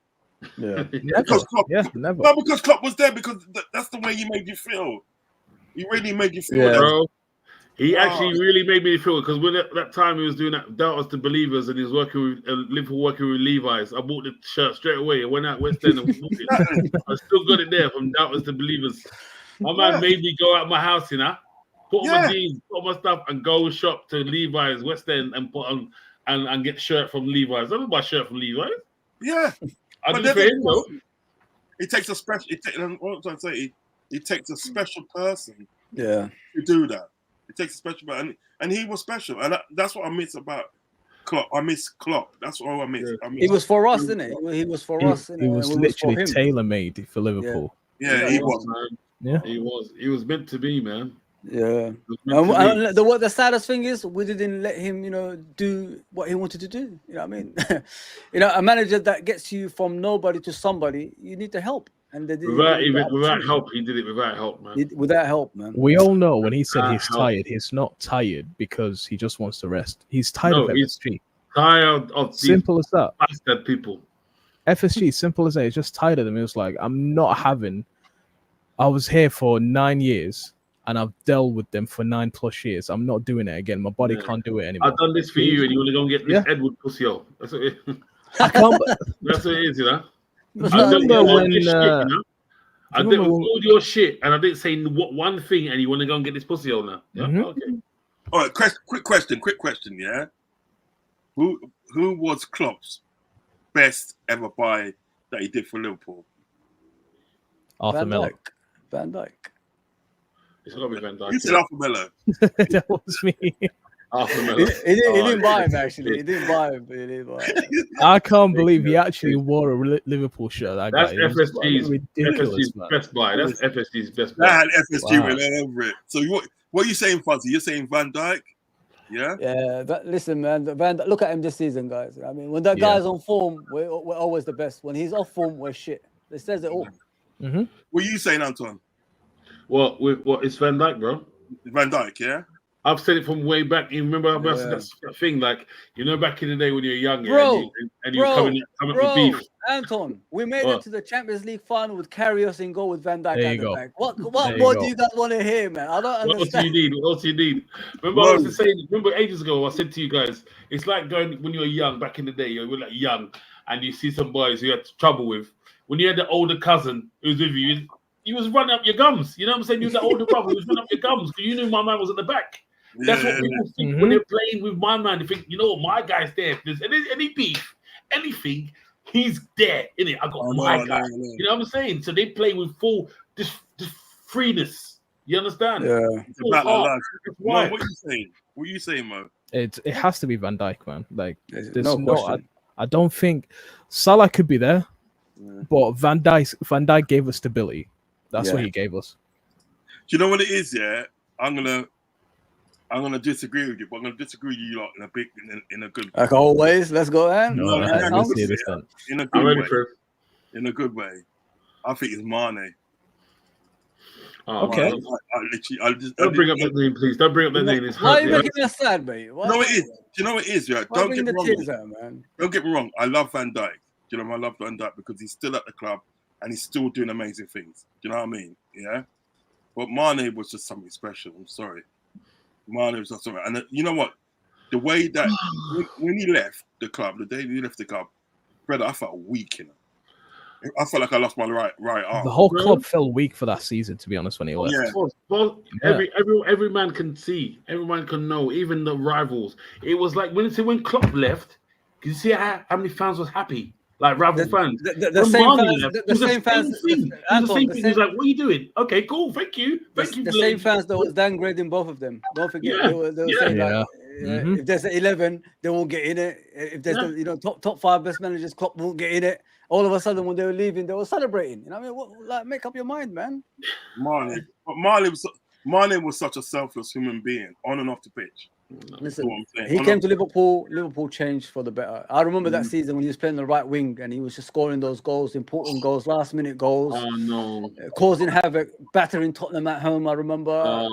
Yeah. Because Klopp, never. No, because Klopp was there, because that's the way he made you feel. He really made you feel that. Bro. He actually really made me feel, because when that time he was doing that was the Believers, and he was working with Liverpool, working with Levi's. I bought the shirt straight away. I went out West End and bought it. I still got it there from That Was the Believers. My man made me go out my house, put on my jeans, put on my stuff, and go shop to Levi's West End and put on and get shirt from Levi's. I don't buy shirt from Levi's. Yeah, I did it for him though. It takes a special. What I'm trying to say, it takes a special person. Yeah. To do that, it takes a special person, and he was special, and that's what I miss about Klopp. I miss Klopp. That's all I miss. Yeah. He was for us, didn't he? He was for us. He was literally tailor-made for Liverpool. Yeah, he was, man. Yeah, he was meant to be, man. Yeah. And the saddest thing is we didn't let him, do what he wanted to do. You know what I mean? A manager that gets you from nobody to somebody, you need to help. And they didn't without help, he did it without help, man. Without help, man. We all know when he said he's tired, he's not tired because he just wants to rest. He's tired of FSG. Tired of simple as that. Bastard people. FSG, simple as that. He's just tired of them. It was like, I was here for 9 years and I've dealt with them for 9+ years. I'm not doing it again. My body can't do it anymore. I've done this for you and you want to go and get this Edward pussy out. That's what it is. That's what it is, I remember when I did all your shit and I didn't say one thing and you want to go and get this pussy out now. Yeah? Mm-hmm. Okay. All right, quick question, yeah? Who was Klopp's best ever buy that he did for Liverpool? Arthur Miller. Van Dijk. It's got to be Van Dijk. You said Arthur Miller. That was me. Arthur Miller. He didn't buy him, actually. He didn't buy him. I can't believe he actually wore a Liverpool shirt. That's FSG's best buy. That's FSG's best buy. That had FSG written over it. So what are you saying, Fuzzy? You're saying Van Dijk? Yeah. Yeah. Listen, man. Look at him this season, guys. I mean, when that guy's on form, we're always the best. When he's off form, we're shit. It says it all. Mm-hmm. What are you saying, Anton? What it's Van Dijk, bro? Van Dijk, yeah. I've said it from way back. You remember that thing, like back in the day when you were young, and you coming up with beef. Anton, we made it to the Champions League final with Karius in goal with Van Dijk at the back. What more do you guys want to hear, man? I don't understand. What else you need? Remember, I was saying. Remember ages ago, I said to you guys, it's like going when you were young, back in the day. You were like young, and you see some boys who you had trouble with. When you had the older cousin who was with you, he was running up your gums. You know what I'm saying? You was the older brother who was running up your gums because you knew my man was at the back. That's what people think when they're playing with my man. They think, my guy's there. If there's any beef, anything, he's there, innit? I got my guy. You know what I'm saying? So they play with full just freeness. You understand? Yeah. It's about life. Mo, what are you saying? What are you saying, Mo? It has to be Van Dijk, man. Like, there's no question. I don't think Salah could be there, but Van Dijk gave us stability. That's what he gave us. Do you know what it is? Yeah, I'm gonna disagree with you, but I'm gonna disagree with you lot in a good way. Like always, let's go on. In a good way. In a good way. I think it's Mane. Okay. Don't bring up that name, please. Don't bring up that name. Why are you making us sad, mate? No, it is. Do you know what it is? Yeah. Don't get me wrong. Man. Don't get me wrong. I love Van Dijk. Do you know I love Van Dijk because he's still at the club and he's still doing amazing things. Do you know what I mean? Yeah. But Mane was just something special. I'm sorry. Mane was just something. And you know what? The way that when he left the club, the day he left the club, brother, I felt weak, I felt like I lost my right arm. The whole club felt weak for that season, to be honest, when he left. Yeah. Well, every man can see, everyone can know, even the rivals. It was like when Klopp left, you see how many fans was happy, like rival fans. The same fans. He was like, "What are you doing? Okay, cool, thank you." The same fans that was downgrading both of them. Don't forget, they were saying like, if there's an 11, they won't get in it. If there's the top 5 best managers, Klopp won't get in it. All of a sudden, when they were leaving, they were celebrating. You know what I mean? Like, make up your mind, man. Mane was such a selfless human being, on and off the pitch. Listen, he came to Liverpool. Liverpool changed for the better. I remember that season when he was playing the right wing and he was just scoring those goals, important goals, last-minute goals. Oh no! Causing havoc, battering Tottenham at home. I remember.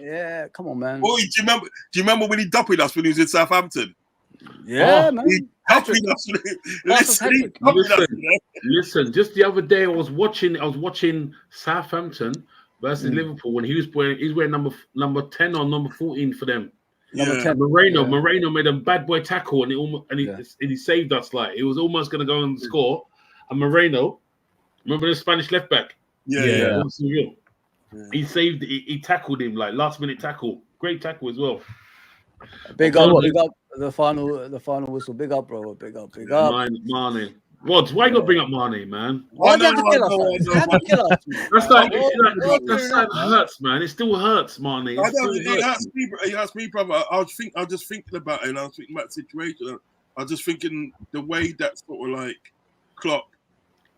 Yeah, come on, man. Oh, do you remember when he duppied us when he was in Southampton? Yeah, man. Listen, just the other day I was watching Southampton versus Liverpool when he's wearing number 10 or number 14 for them. Number 10. Moreno made a bad boy tackle and he saved us. Like it was almost gonna go and score. And Moreno, remember the Spanish left back? Yeah. He saved. He tackled him like last minute tackle. Great tackle as well. Big up the final whistle. Big up, bro. Big up. Mane. What? Why you gotta bring up Mane, man? Why do you have to kill us? You have to kill us. That's like Oh, that hurts, man. It still hurts, Mane. It still hurts. He asked me, brother. I was just thinking about it, and I was thinking about the situation. I was just thinking the way that sort of like Klopp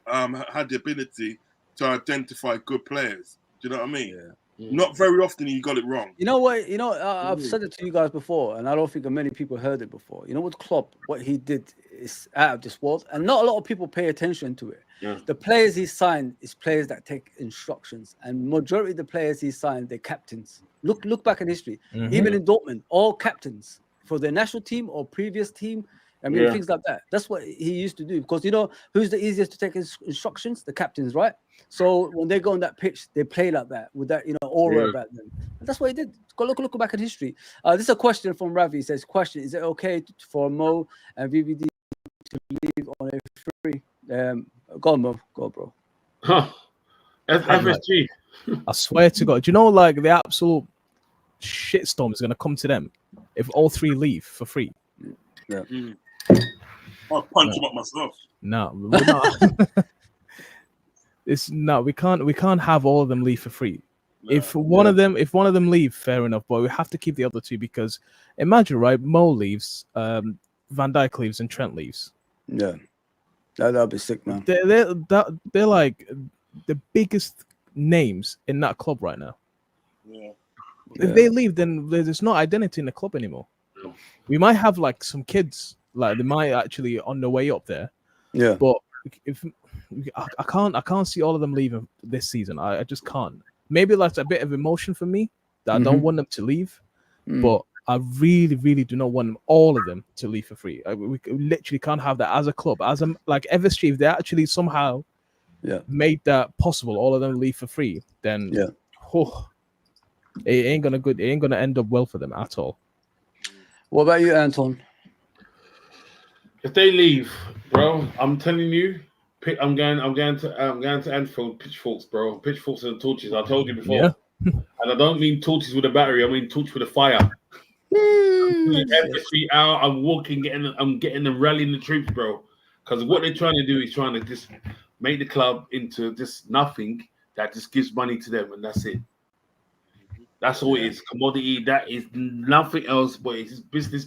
had the ability to identify good players. Do you know what I mean? Yeah. Not very often he got it wrong. You know what? I've said it to you guys before, and I don't think many people heard it before. You know what Klopp, what he did is out of this world, and not a lot of people pay attention to it. Yeah. The players he signed is players that take instructions, and majority of the players he signed, they're captains. Look back in history, even in Dortmund, all captains for their national team or previous team. I mean, things like that. That's what he used to do, because you know who's the easiest to take instructions? The captains, right? So when they go on that pitch, they play like that with that aura about them. And that's what he did. Go look back in history. This is a question from Ravi. He says, "Question: Is it okay for Mo and VVD to leave on a free?" Go on, Mo. Go, bro. Huh? FSG. I swear to God, do you know like the absolute shitstorm is going to come to them if all three leave for free? Yeah. I'll punch him up myself. No, we're not. We can't have all of them leave for free. No, if one of them leave, fair enough, but we have to keep the other two, because imagine, right? Mo leaves, Van Dijk leaves, and Trent leaves. Yeah, that'll be sick, man. They're like the biggest names in that club right now. Yeah. If they leave, then there's no identity in the club anymore. No. We might have like some kids, like they might actually on the way up there. Yeah, but if I can't see all of them leaving this season. I just can't. Maybe that's a bit of emotion for me that I don't want them to leave, but I really, really do not want all of them to leave for free. We literally can't have that as a club, as like FSG. If they actually somehow made that possible, all of them leave for free, then it ain't gonna end up well for them at all. What about you, Anton? If they leave, bro, I'm telling you, I'm going to Anfield. Pitchforks, bro. Pitchforks and torches. I told you before, and I don't mean torches with a battery. I mean torch with a fire. FSG out. I'm getting them rallying the troops, bro. Because what they're trying to do is trying to just make the club into just nothing that just gives money to them, and that's it. That's all it is. Commodity. That is nothing else, but it's business.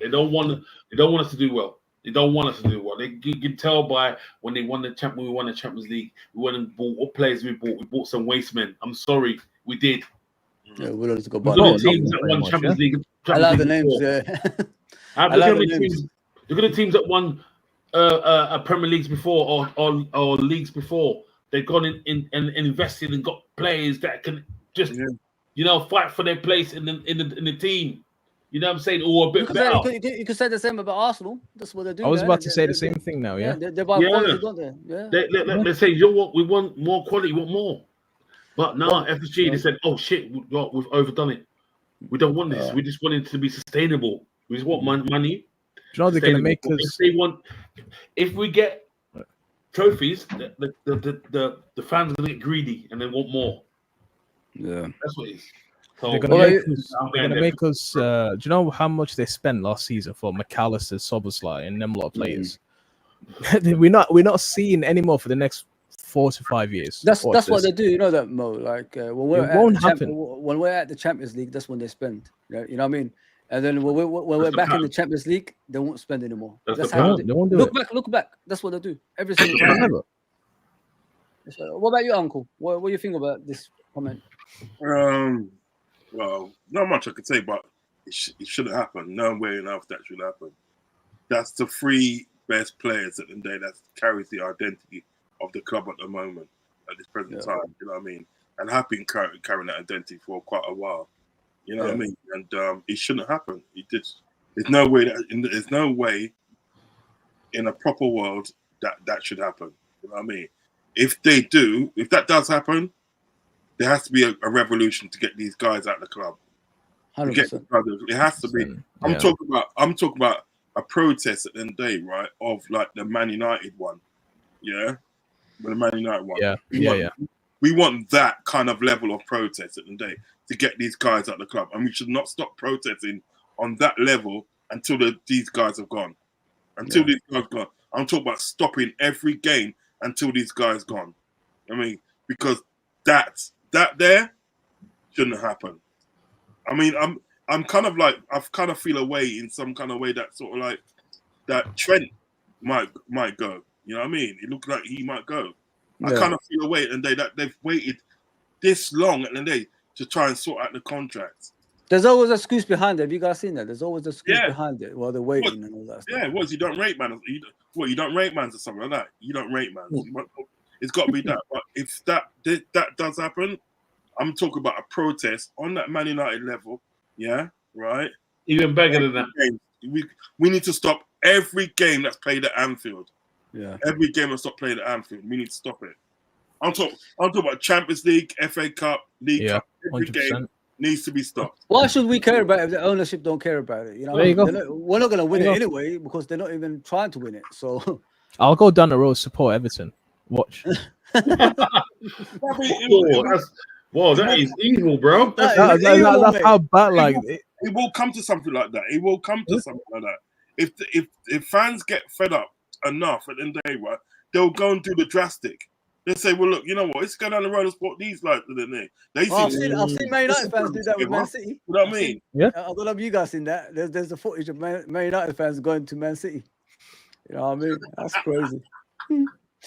They don't want us to do well. They don't want us to do well. You can tell by when we won the Champions League. We went and bought what players we bought. We bought some waste men. I'm sorry, we did. Yeah, we don't go buy the teams that won Champions League. I love the names. Look at the teams that won a Premier Leagues before or leagues before. They've gone in and invested and got players that can just fight for their place in the team. You know what I'm saying? Or a bit better. You could say the same about Arsenal. That's what they do. I was about to say the same thing now. Yeah, they're by quality, don't they? Yeah. They say, we want more quality, we want more. But now FSG, they said, oh shit, we've overdone it. We don't want this. We just want it to be sustainable. We just want money. Do you know they're gonna make us? If we get trophies, the fans are gonna get greedy and they want more. Yeah, that's what it is. So they're gonna make us. Do you know how much they spent last season for McAllister, Szoboszlai, and them lot of players? we're not seeing anymore for the next 4 to 5 years. That's what they do. You know that, Mo. Like when we're at the Champions League, that's when they spend. You know what I mean? And then when we're back in the Champions League, they won't spend anymore. That's how they won't do look back. That's what they do every single time. So, what about you, Uncle? What do you think about this comment? Well, not much I could say, but it shouldn't happen. No way enough that should happen. That's the three best players at the day that carries the identity of the club at the moment, at this present time. You know what I mean? And have been carrying that identity for quite a while. You know what I mean? And it shouldn't happen. There's no way in a proper world that should happen. You know what I mean? If that does happen, there has to be a revolution to get these guys out of the club. 100%. It has to be. I'm talking about a protest at the end of the day, right? Of like the Man United one, the Man United one. We want that kind of level of protest at the end of the day to get these guys out of the club, and we should not stop protesting on that level until these guys have gone. These guys have gone. I'm talking about stopping every game until these guys gone. I mean, because that there shouldn't happen. I mean, I'm kind of like, I've kind of feel a way in some kind of way that sort of like that Trent might go. You know what I mean? It looks like he might go. I kind of feel a way, and that they've waited this long at the day to try and sort out the contracts. There's always an excuse behind it. Have you guys seen that? There's always an excuse behind it while they're waiting and all that stuff. Yeah, you don't rate man. You don't rate man or something like that. You don't rate man. It's got to be that. But if that does happen, I'm talking about a protest on that Man United level. Yeah, right. Even bigger than that. We need to stop every game that's played at Anfield. Yeah, every game that's not played at Anfield, we need to stop it. I'm talking about Champions League, FA Cup, League Cup. Every 100%. game needs to be stopped. Why should we care about it if the ownership don't care about it? You know, there you go. We're not going to win it anyway because they're not even trying to win it. So I'll go down the road, support Everton. Watch. Whoa, that is evil, bro. That's how bad. Like it will come to something like that. It will come to something like that. If fans get fed up enough at the end of the day, right, they'll go and do the drastic. They'll say, well, look, you know what? Let's go down the road and support these like I've seen Man United fans do that with Man City. You know what I mean? Yeah. I don't know if you guys seen that. There's the footage of Man United fans going to Man City. You know what I mean? That's crazy.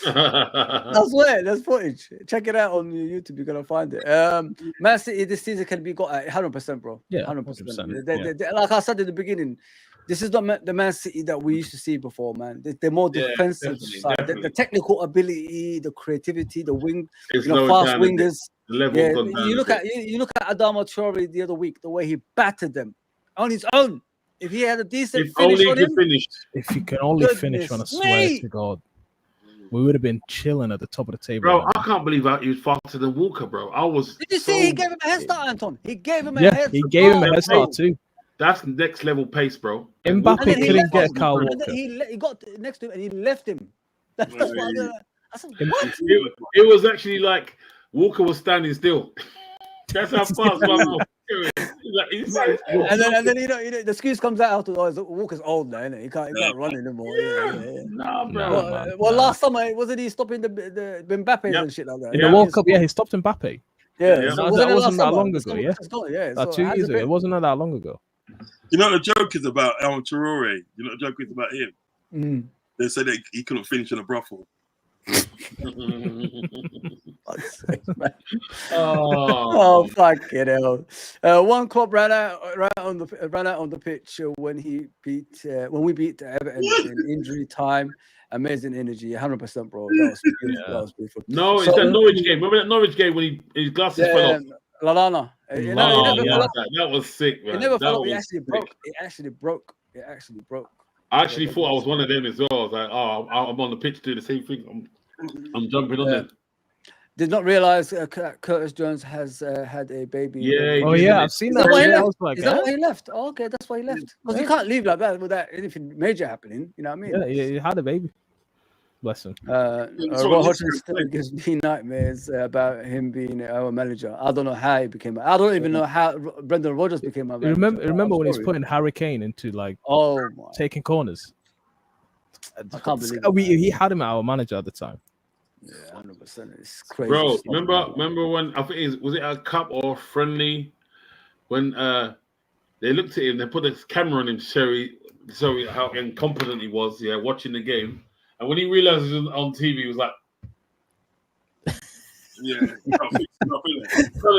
I swear, there's footage. Check it out on YouTube. You're gonna find it. Man City this season can be got at 100%, bro. Yeah, 100%. Like I said at the beginning, this is not the Man City that we used to see before, man. They're more defensive side. Definitely. The technical ability, the creativity, the wing, It's fast wingers. The level you look at Adama Traore the other week, the way he battered them on his own. If he had a decent finish on him, if he can only finish on a swear to God, we would have been chilling at the top of the table. Bro, I can't believe he was faster than Walker, bro. Did you see he gave him a head start, Anton? He gave him a head start. He gave him a head start too. That's next level pace, bro. Mbappe couldn't get Kyle Walker. He got next to him and he left him. That's what I said, what? It was actually like Walker was standing still. That's how fast my mouth. And then the excuse comes out after Walker's old now, innit? He can't run anymore. Yeah. Nah, bro. Well, last summer wasn't he stopping the Mbappe and shit like that? In the World Cup, he stopped Mbappe. Yeah, that wasn't that long ago. Yeah, 2 years ago. It wasn't that long ago. You know what the joke is about Traore? You know what the joke is about him? They said that he couldn't finish in a brothel. Oh fucking hell! One club ran out on the pitch when we beat Everton in injury time. Amazing energy, 100%, bro. That was beautiful. No, it's that Norwich game. Remember that Norwich game when his glasses fell off? Lalana. That was sick, man. It never fell off. It actually broke. I actually thought I was one of them as well. I was like, oh, I'm on the pitch doing the same thing. I'm jumping on there. Did not realize Curtis Jones has had a baby. Yeah, I've seen that. Is that why he left? Oh, okay, that's why he left. Because you can't leave like that without anything major happening. You know what I mean? Yeah, he had a baby. Bless him. Roy Hodgson still gives me nightmares about him being our manager. I don't know how he became. I don't even know how Brendan Rodgers became our manager. Remember when he's putting Harry Kane into taking corners? I can't believe he had him at our manager at the time. Yeah, 100%. It's crazy. Bro, remember when I think was it a cup or friendly when they looked at him, they put the camera on him to show how incompetent he was, watching the game. And when he realized it was on TV, he was like, trying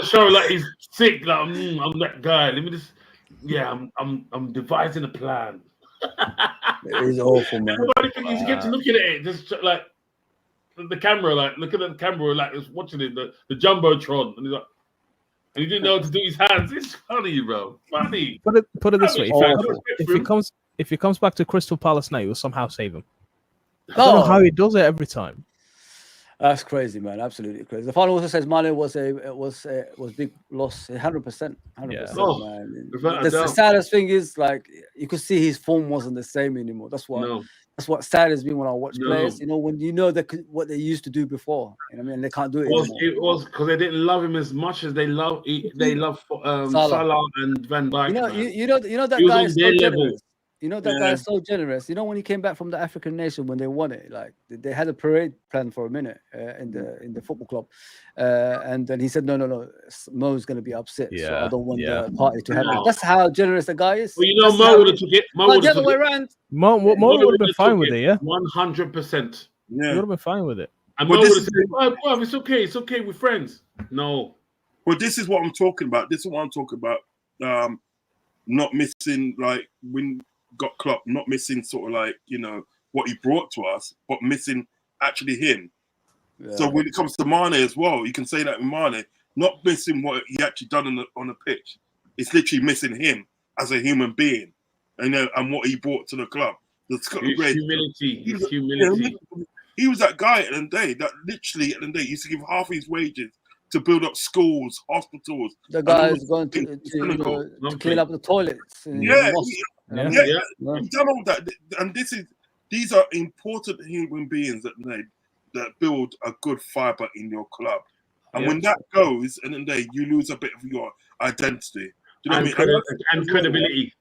to show like he's sick, like I'm that guy. Let me just I'm devising a plan. It is awful, man. Everybody he kept looking at it, just like the camera, like looking at the camera, like was watching it, the jumbotron, and he's like, and he didn't know what to do with his hands. It's funny, bro. Funny. Put it this way: if he comes back to Crystal Palace now, he'll somehow save him. I don't know how he does it every time. That's crazy, man. Absolutely crazy. The final also says Mane was big loss, 100%. 100%, man. The saddest thing is, like, you could see his form wasn't the same anymore. That's what saddens me when I watch players. You know, when you know what they used to do before. You know what I mean? They can't do it anymore. It was because they didn't love him as much as they love Salah and Van Dijk. You know that guy is so generous. You know that guy is so generous. You know when he came back from the African nation when they won it, like they had a parade planned for a minute in the football club, and then he said, no, Mo's going to be upset, so I don't want the party to happen. That's how generous the guy is. Well, you know, Mo would have took it. Mo would the have other took way it. around. Mo would have been fine with it, yeah. 100%. He would have been fine with it. And Mo would have said, "Oh, it's okay. It's okay. We're friends." No. Well, this is what I'm talking about. This is what I'm talking about. Not missing, like, when got Klopp, not missing sort of like, you know, what he brought to us, but missing actually him. Yeah. So when it comes to Mane as well, you can say that with Mane, not missing what he actually done on the pitch. It's literally missing him as a human being, and what he brought to the club. Humility. He was that guy at the end of the day that literally at the end of the day used to give half his wages to build up schools, hospitals. The guy is going to clean up the toilets. He's done all that, and these are important human beings that build a good fibre in your club. And when that goes, and then you lose a bit of your identity. Do you know what I mean? And credibility.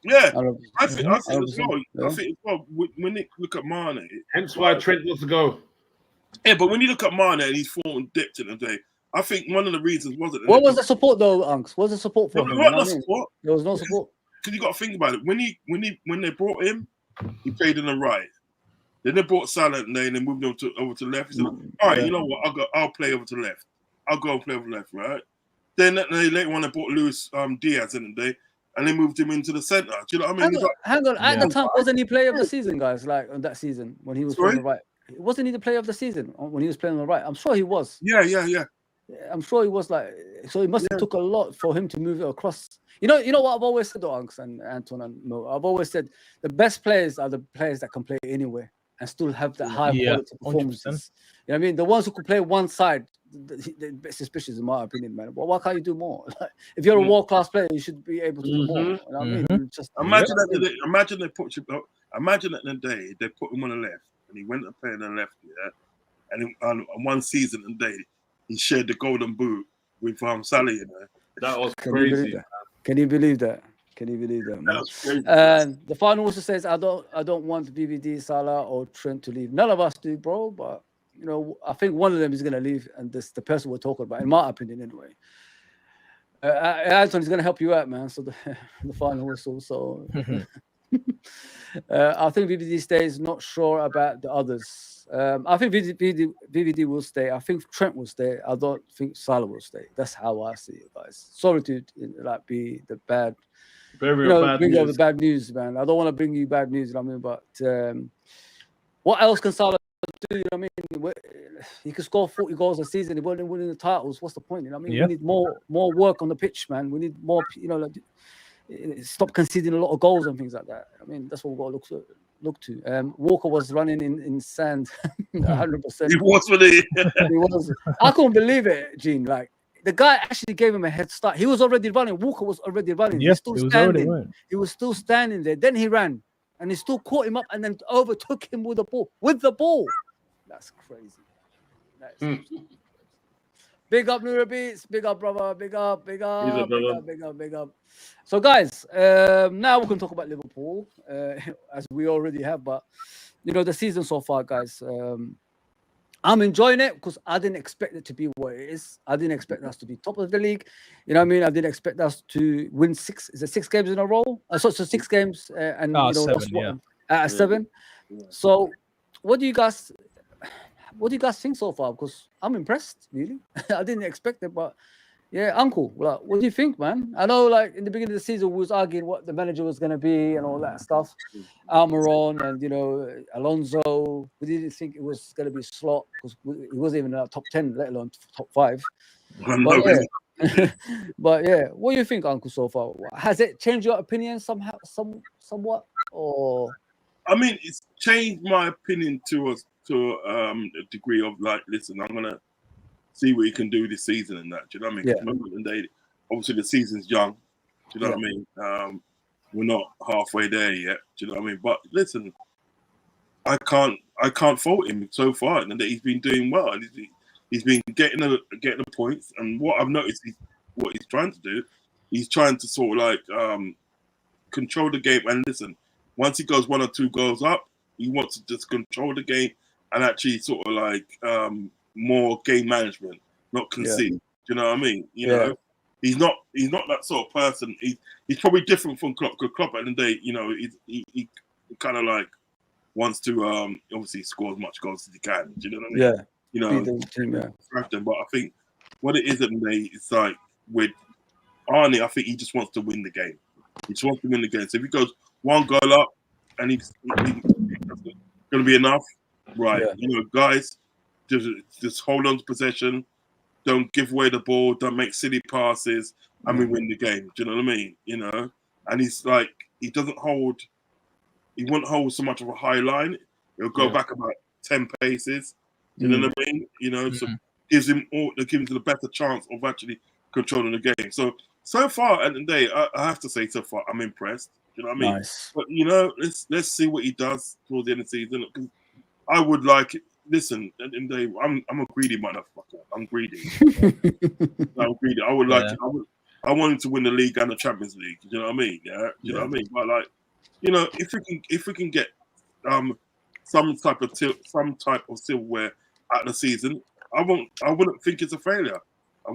Yeah, I think as well. I think as well when you look at Mane, hence why Trent wants to go. Yeah, but when you look at Mane and he's fallen dipped in the day, I think one of the reasons wasn't. What was the support though, Unks? What was the support for him? Support. There was no support. Because you got to think about it. When they brought him, he played on the right. Then they brought Salah and they moved him over to the left. He said, "All right, you know what? I'll play over to the left. I'll go and play over the left, right?" Then they later on they brought Luis Diaz in the day, and they moved him into the centre. Do you know what I mean? Hang on. At the time, wasn't he player of the season, guys? Like on that season when he was on the right, wasn't he the player of the season when he was playing on the right? I'm sure he was. Yeah. I'm sure he was like. So it must have took a lot for him to move it across. You know what I've always said to Unks and Anton and Mo. I've always said the best players are the players that can play anywhere and still have that high quality performances. 100%. You know what I mean? The ones who could play one side, they're suspicious in my opinion, man. But why can't you do more? Like, if you're a world-class player, you should be able to do more. You know what I mean? Just imagine that imagine that in the day they put him on the left and he went to play on the left, and on one season and day he shared the golden boot with Salah, That was crazy. Can you believe that? Man? And the final also says, I don't want BVD, Salah, or Trent to leave. None of us do, bro. But I think one of them is going to leave, and this the person we're talking about, in my opinion, anyway. Anton is going to help you out, man. So the final whistle. So I think BVD stays. Not sure about the others. I think BVD will stay. I think Trent will stay. I don't think Salah will stay. That's how I see it, guys. Sorry to be the bad. Very bad bring news. over the bad news, man. I don't want to bring you bad news, you know what I mean? But what else can Salah do? You know what I mean? He could score 40 goals a season. He wasn't winning the titles. What's the point? You know what I mean? We need more work on the pitch, man. We need more, stop conceding a lot of goals and things like that. I mean, that's what we've got to look to. Walker was running in sand 100%. He was really. He was. I couldn't believe it, Gene. Like, the guy actually gave him a head start. He was already running. Walker was already running. Yes, he was still standing there. Then he ran, and he still caught him up and then overtook him with the ball. That's crazy. Big up, Nura Beats. Big up, brother. Big up. Big up. So, guys, now we can talk about Liverpool, as we already have. But the season so far, guys. I'm enjoying it because I didn't expect it to be what it is. I didn't expect us to be top of the league. You know what I mean? I didn't expect us to win 6 games in a row. So 6 games and 7, out of 7. Yeah. So what do you guys think so far? Because I'm impressed, really. I didn't expect it, but yeah, Uncle, what do you think, man? I know, like, in the beginning of the season, we was arguing what the manager was going to be and all that stuff. Almiron and, Alonso. We didn't think it was going to be Slot because he wasn't even in our top 10, let alone top 5. But yeah, what do you think, Uncle, so far? Has it changed your opinion somewhat? Or I mean, it's changed my opinion to a degree of, like, listen, I'm going to see what he can do this season and that. Do you know what I mean? Yeah. Obviously, the season's young. Do you know what I mean? We're not halfway there yet. Do you know what I mean? But listen, I can't fault him so far, and that he's been doing well, and he's been getting the points. And what I've noticed is what he's trying to do. He's trying to sort of like control the game. And listen, once he goes 1 or 2 goals up, he wants to just control the game and actually sort of like more game management, not concede. Do you know what I mean? You know, he's not that sort of person. He's probably different from Klopp. Because Klopp at the end of the day, you know, he kind of like wants to obviously score as much goals as he can. Do you know what I mean? Yeah. You know, but I think what it is at the end of the day, it's like with Arnie, I think he just wants to win the game. He just wants to win the game. So if he goes 1 goal up and he's going to be enough, right? Yeah. You know, guys, just hold on to possession. Don't give away the ball. Don't make silly passes. And we win the game. Do you know what I mean? You know, and he's like, he won't hold so much of a high line. He'll go back about 10 paces. Do you know what I mean? You know, so gives him the better chance of actually controlling the game. So far at the end of the day, I have to say, so far I'm impressed. You know what I mean? Nice. But you know, let's see what he does towards the end of the season. Because I would like it. Listen, at the end of the day, I'm a greedy motherfucker. I'm greedy. I'm greedy. I would like it. I want him to win the league and the Champions League. You know what I mean? Yeah. You know what I mean? But like, you know, if we can get some type of silverware at the season, I wouldn't think it's a failure. I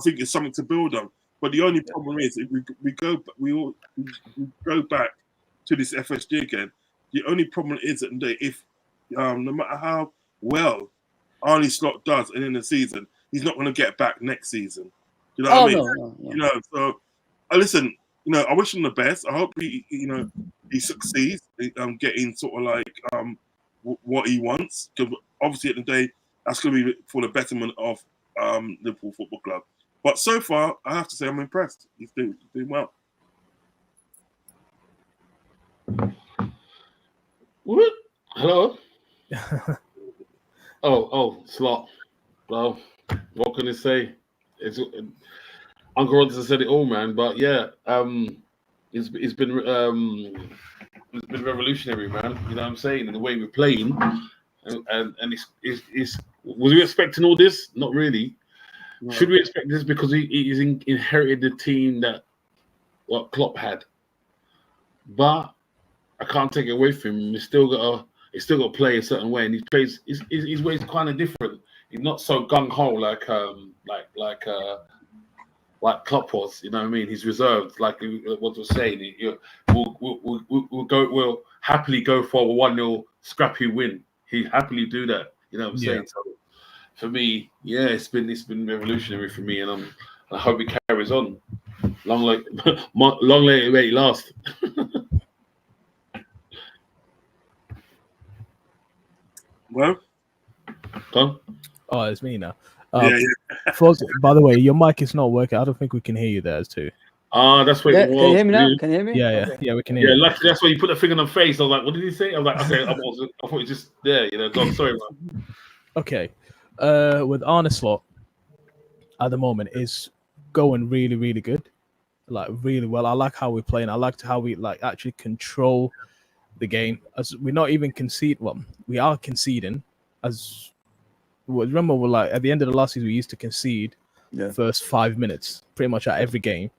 think it's something to build on. But the only problem is if we go back to this FSG again. The only problem is that if no matter how well Arnie Slot does in the season, he's not going to get back next season. You know what I mean? No. You know, so listen. You know, I wish him the best. I hope he succeeds in getting sort of like what he wants. Because obviously at the day, that's going to be for the betterment of Liverpool Football Club. But so far, I have to say I'm impressed. He's doing well. What? Hello? Slot. Well, what can I say? Uncle Ronson said it all, man. But yeah, it's been revolutionary, man. You know what I'm saying? And the way we're playing, and it's was we expecting all this? Not really. No. Should we expect this because he's inherited the team that what Klopp had? But I can't take it away from him. He's still got to play a certain way, and he plays his way is kind of different. He's not so gung ho like Klopp was. You know what I mean? He's reserved, like what was saying. We'll happily go for a 1-0 scrappy win. He'd happily do that. You know what I'm saying? So for me, yeah, it's been revolutionary for me, and I hope it carries on. Long late it last. Well, Tom? Oh, it's me now. Yeah. By the way, your mic is not working. I don't think we can hear you there too. That's what it was. Can you hear me now? Can you hear me? Yeah, we can hear you. Luckily, that's why you put the finger on the face. I was like, what did he say? I was like, okay, I thought it was just there. You know, God, sorry, man. Okay. With Arne Slot at the moment is going really, really good. Like really well. I like how we're playing. I liked how we like actually control the game. As we're not even concede. Well, we are conceding. As remember, we're like at the end of the last season, we used to concede first 5 minutes, pretty much at every game.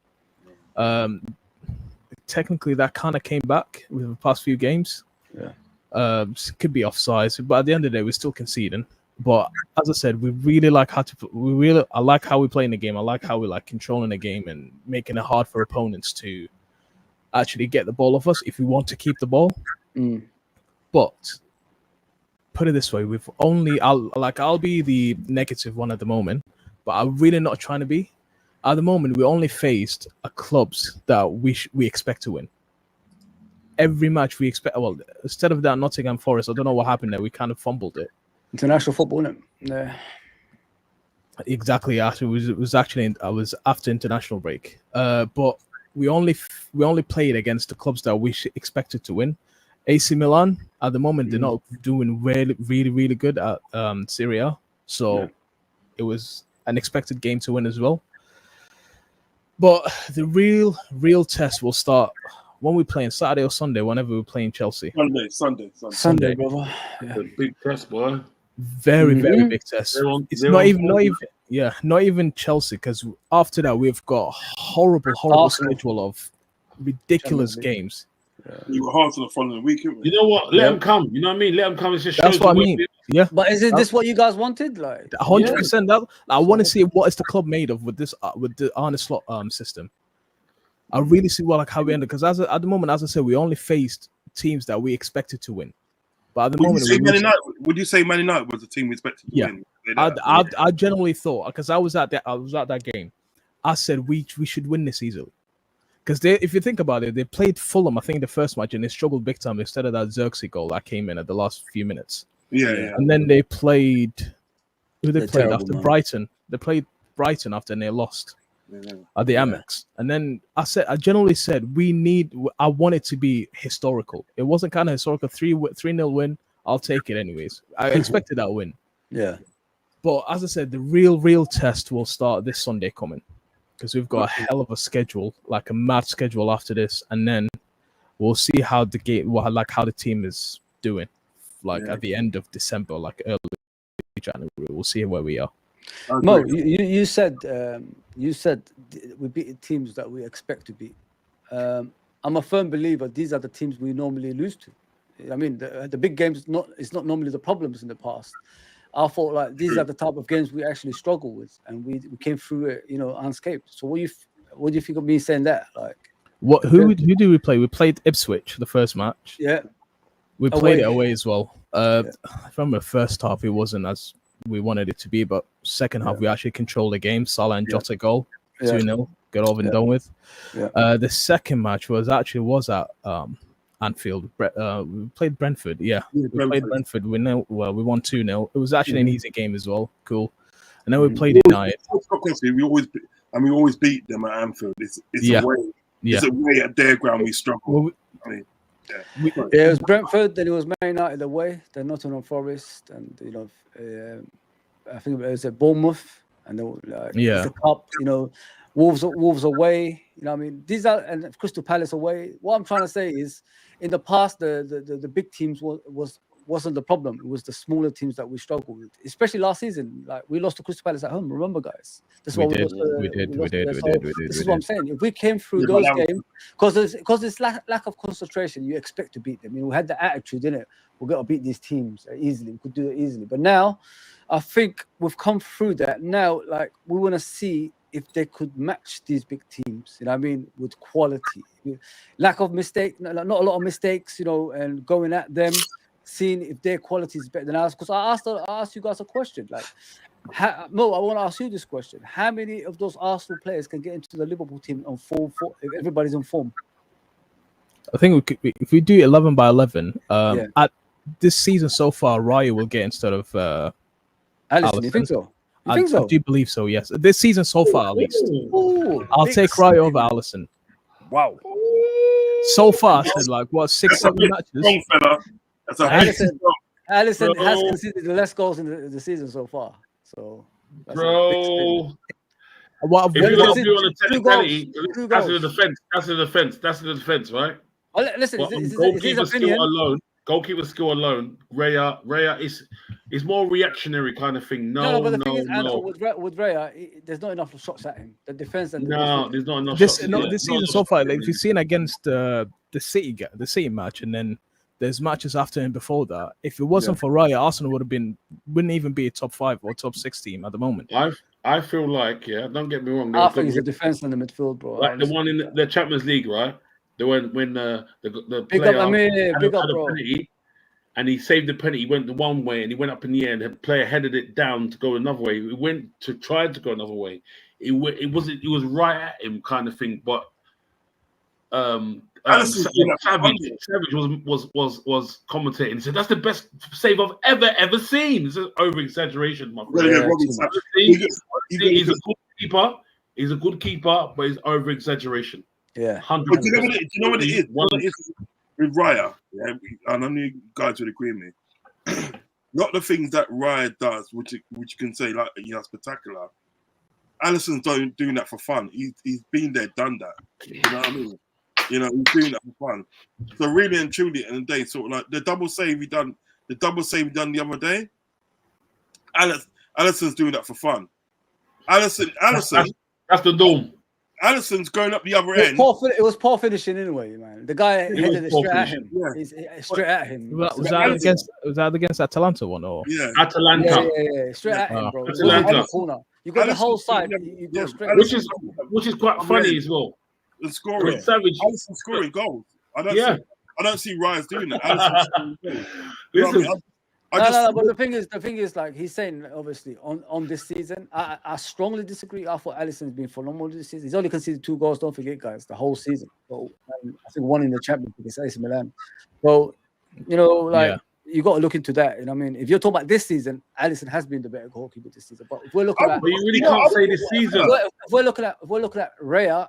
Technically, that kind of came back with the past few games. Could be offsides, but at the end of the day, we're still conceding. But as I said, we really like I like how we play in the game. I like how we like controlling the game and making it hard for opponents to actually get the ball off us if we want to keep the ball. But put it this way, I'll be the negative one at the moment, but I'm really not trying to be. At the moment, we only faced clubs that we expect to win. Every match we expect. Well, instead of that, Nottingham Forest. I don't know what happened there. We kind of fumbled it. International football, isn't it? Yeah. Exactly. After it was actually I was after international break. But we only played against the clubs that we expected to win. AC Milan at the moment they're not doing really good at Serie A, so it was an expected game to win as well. But the real test will start when we play on Saturday or Sunday. Whenever we're playing Chelsea. Sunday, brother. Yeah. Big test, boy. Very big test. It's not even Chelsea, because after that we've got horrible schedule of ridiculous games. We were hard to the following week, weren't we? You know what? Let them come. You know what I mean? Let them come. It just That's shows what I the mean. way- Yeah, But is this what you guys wanted? Like 100%. That I want to see what is the club made of with this with the Arne Slot system. I really see how we ended, because at the moment, as I said, we only faced teams that we expected to win. But at the moment, Would you say Man United was the team we expected to win? I generally thought, because I was at that game, I said we should win this easily. Because if you think about it, they played Fulham, I think, the first match, and they struggled big time instead of that Xerxes goal that came in at the last few minutes. Yeah. And then they played They're played terrible, after man. Brighton. They played Brighton after, and they lost at the Amex. And then I generally said I want it to be historical. It wasn't kind of historical. 3-0 win. I'll take it anyways. I expected that win. Yeah. But as I said, the real test will start this Sunday coming, because we've got a hell of a schedule, like a mad schedule after this, and then we'll see how the game, how the team is doing, at the end of December, like early January. We'll see where we are. Mo, you said we beat teams that we expect to beat. I'm a firm believer these are the teams we normally lose to. I mean, the big games it's not normally the problems in the past. I thought like these are the type of games we actually struggle with, and we came through it, unscathed. So what do you think of me saying that? Like, who do we play? We played Ipswich the first match. Yeah, we played it away as well. I remember the first half it wasn't as we wanted it to be, but second half we actually controlled the game. Salah and Jota goal, 2-0, got over and done with. Yeah. The second match was at Anfield. We played Brentford. Yeah, we played Brentford. We won 2-0. It was actually an easy game as well. Cool. And then we played United. We always beat them at Anfield. It's a way at their ground we struggle. It was Brentford, then it was Man United away, then Nottingham Forest, and I think it was at Bournemouth, and the cup. Wolves away. I mean, these are, and Crystal Palace away. What I'm trying to say is, in the past, the big teams wasn't the problem. It was the smaller teams that we struggled with, especially last season. Like, we lost to Crystal Palace at home. Remember, guys? This is what I'm saying. If we came through those games, because it's lack of concentration, you expect to beat them. We had the attitude, didn't it? We're gonna beat these teams easily. We could do it easily. But now, I think we've come through that. Now, like, we want to see if they could match these big teams, with quality, lack of mistake, not a lot of mistakes, and going at them, seeing if their quality is better than ours. Because I asked you guys a question, like, Mo, I want to ask you this question: how many of those Arsenal players can get into the Liverpool team on full if everybody's in form? I think if we do 11 by 11, at this season so far, Raya will get instead of Alisson. You think so? I do believe so, yes. This season so far, at least. I'll take Raya over Alisson. Wow. So far, I said, 6-7 matches. Alisson has conceded the less goals in the season so far. So, bro. What if you're going to do on a technicality, that's the defense, right? Oh, listen, goalkeeper skill alone, Raya is more reactionary kind of thing. No, but the thing is, Andrew, with Raya, there's not enough shots at him. The defense and there's not enough shots. This season so far, if you've seen against the City match, and then there's matches after and before that. If it wasn't for Raya, Arsenal wouldn't even be a top 5 or top 6 team at the moment. I feel like, don't get me wrong. I think it's a defense in the midfield, bro. Like the one in the Champions League, right? The one when the player had a penalty, and he saved the penalty. He went the one way and he went up in the air, and the player headed it down to go another way. He went to try to go another way. It was right at him, kind of thing. But Savage was commentating. He said, "That's the best save I've ever seen." It's an over exaggeration, my friend. He's a good keeper. He's a good keeper, but it's over exaggeration. Yeah, 100%. But do you know what it is? What it is with Raya, and I know you guys would agree with me. Not the things that Raya does, which you can say like spectacular. Alisson's doing that for fun. He's been there, done that. You know what I mean? He's doing that for fun. So really and truly, at the end of the day, sort of like the double save he done the other day. Alisson's doing that for fun. Alisson. That's the norm. Alisson's going up the other It end. was poor finishing anyway, man. The guy headed it poor straight at finishing. him. Yeah. He's straight at him. Was that against Atalanta one or? Yeah. Atalanta. Yeah. Straight at him, bro. Atalanta. On the corner. You got the Alisson- whole side. yeah, You go yeah, straight. Alisson- Which is quite funny as well. And scoring. With Savage. Alisson scoring goals. I don't see Rise doing that. Alisson scoring goals. You know what I mean? No, but the thing is, like he's saying, obviously on this season, I strongly disagree. I thought Alisson's been phenomenal this season. He's only conceded 2 goals. Don't forget, guys, the whole season. So I think 1 in the Champions League against AC Milan. So you got to look into that. You know what I mean? If you're talking about this season, Alisson has been the better goalkeeper this season. But if we're looking at, But you really can't say this season. if we're looking at Raya,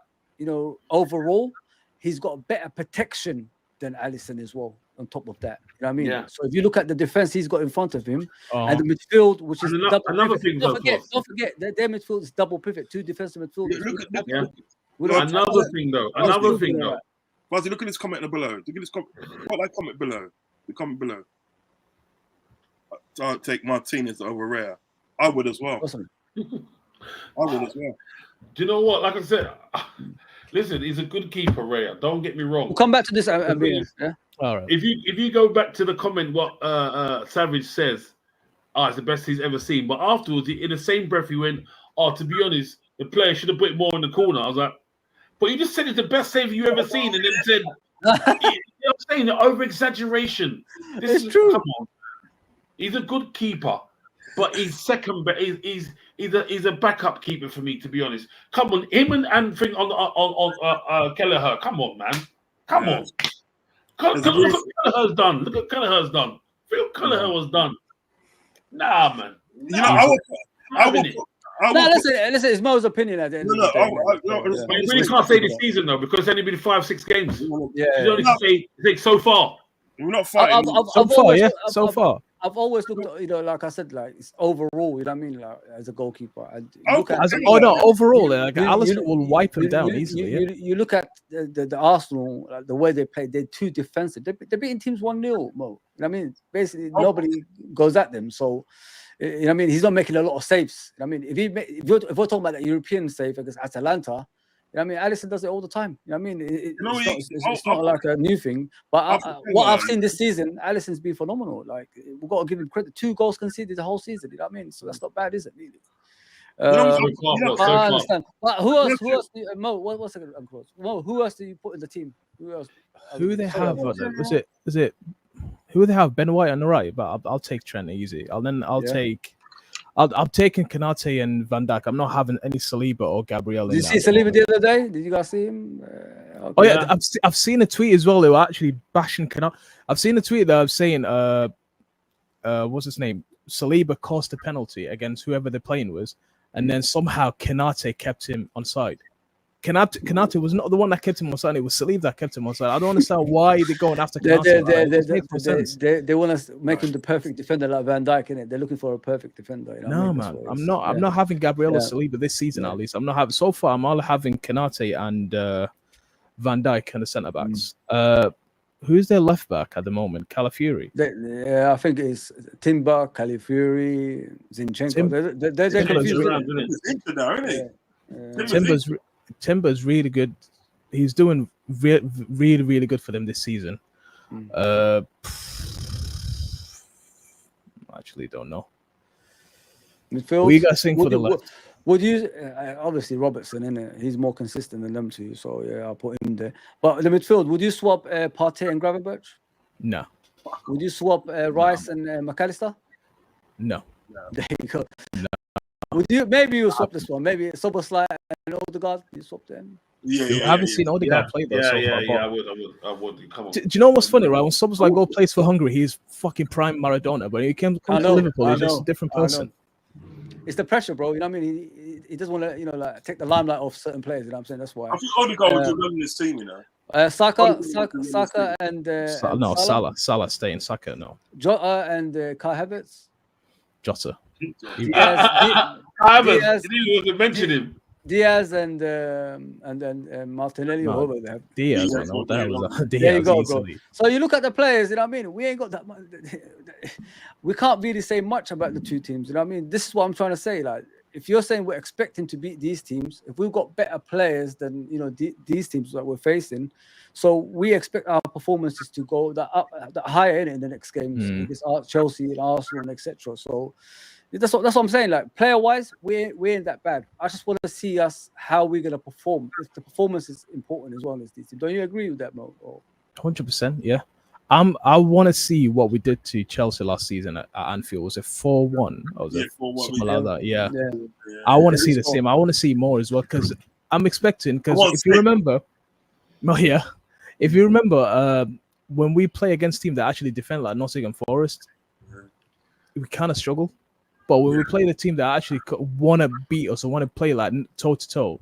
overall, he's got better protection than Alisson as well. On top of that, you know what I mean? Yeah. So if you look at the defense he's got in front of him and the midfield, which is another thing. don't forget their midfield is double pivot, 2 defensive midfielders. Another thing though. Fuzzy, look at this comment below. Look at this comment. What that comment below? The comment below. I'll take Martinez over Rare. I would as well. Awesome. I would as well. Do you know what? Like I said, listen, he's a good keeper, Raya. Don't get me wrong. We'll come back to this. Yeah. All right. If you go back to the comment, what Savage says, it's the best he's ever seen. But afterwards, in the same breath, he went, to be honest, the player should have put it more in the corner. I was like, but you just said it's the best save you ever seen, and then said, you know what I'm saying, the over exaggeration. It's true. Come on. He's a good keeper, but he's second. But he's a backup keeper for me, to be honest. Come on, him and thing on Kelleher. Come on, man. Come on. Look what Kelleher's done. Look what Kelleher's done. Phil Kelleher was done. Nah, man. Listen, it's Mo's opinion at the end of the day. But you really can't say this season though, because it's only been 5-6 games. Yeah. You only say so far. We're not fighting. So far. I've always looked at, like I said, like it's overall, you know what I mean, like as a goalkeeper. Overall, like Alisson will wipe him down easily. You look at the Arsenal, like, the way they play, they're too defensive. They're beating teams 1-0, Mo. You know what I mean? Basically, nobody goes at them. So, you know what I mean? He's not making a lot of saves. You know what I mean? If we're talking about the European save against Atalanta, you know what I mean? Alisson does it all the time. You know what I mean? It's not like a new thing. But what I've seen this season, Alisson's been phenomenal. Like, we've got to give him credit. 2 goals conceded the whole season. You know what I mean? So that's not bad, is it? Really? I understand. But who else? Mo, what's it? Mo, who else do you put in the team? Who else? Who they have? Was it? Who they have? Ben White on the right, but I'll take Trent easy. I'll take. I'm taking Konate and Van Dijk. I'm not having any Saliba or Gabriel. Did you see Saliba the other day? Did you guys see him? Okay. Oh yeah, I've seen a tweet as well. They were actually bashing Konate. I've seen a tweet that was saying, what's his name? Saliba cost a penalty against whoever they're playing was, and then somehow Konate kept him on side. Konate was not the one that kept him on side. It was Saliba that kept him on side. I don't understand why they're going after Konate. They want to make him the perfect defender like Van Dijk, innit? They're looking for a perfect defender. You know no, man. I'm not having Gabriel or Saliba this season, at least. I'm not having. So far, I'm all having Konate and Van Dijk and the centre backs. Who's their left back at the moment? Calafiori. I think it's Timber, Calafiori, Zinchenko. They're confused. Timber's really good. He's doing really, really good for them this season. Actually, don't know. Midfield. What you guys think for the left? Would you obviously Robertson, innit? He's more consistent than them two, so yeah, I'll put him there. But the midfield, would you swap Partey and Gravenberch? No. Would you swap Rice and McAllister? No. There you go. No. Would you? Maybe you swap this one. Maybe Soboslai and Odegaard. You swap them. I haven't seen Odegaard play though. I would. Come on. Do you know what's funny, right? When Soboslai go plays for Hungary, he's fucking prime Maradona. But he comes to Liverpool, he's just a different person. It's the pressure, bro. You know what I mean? He doesn't want to, like take the limelight off certain players. You know what I'm saying? That's why. I think Odegaard would do well in this team, you know. Saka and Salah staying. Saka no. Jota and Kai Havertz. Jota. Havertz. Didn't even mention him. Diaz and Martinelli. No, they have. Diaz. I know what the hell was that? There you go, bro. So you look at the players. You know what I mean? We ain't got that much. We can't really say much about the two teams. You know what I mean? This is what I'm trying to say. Like, if you're saying we're expecting to beat these teams, if we've got better players than these teams that we're facing, so we expect our performances to go that higher in the next games against Chelsea and Arsenal and etc. So that's what I'm saying. Like player wise, we ain't that bad. I just want to see us how we're gonna perform. If the performance is important as well as these teams. Don't you agree with that, Mo? 100%, yeah. I want to see what we did to Chelsea last season at Anfield. Was it 4-1? Or was it 4-1, something like that? Yeah. Yeah. I want to see the same. I want to see more as well because I'm expecting. Because if you remember, if you remember, when we play against teams that actually defend like Nottingham Forest, we kind of struggle. But when we play the team that actually want to beat us or want to play like toe to toe,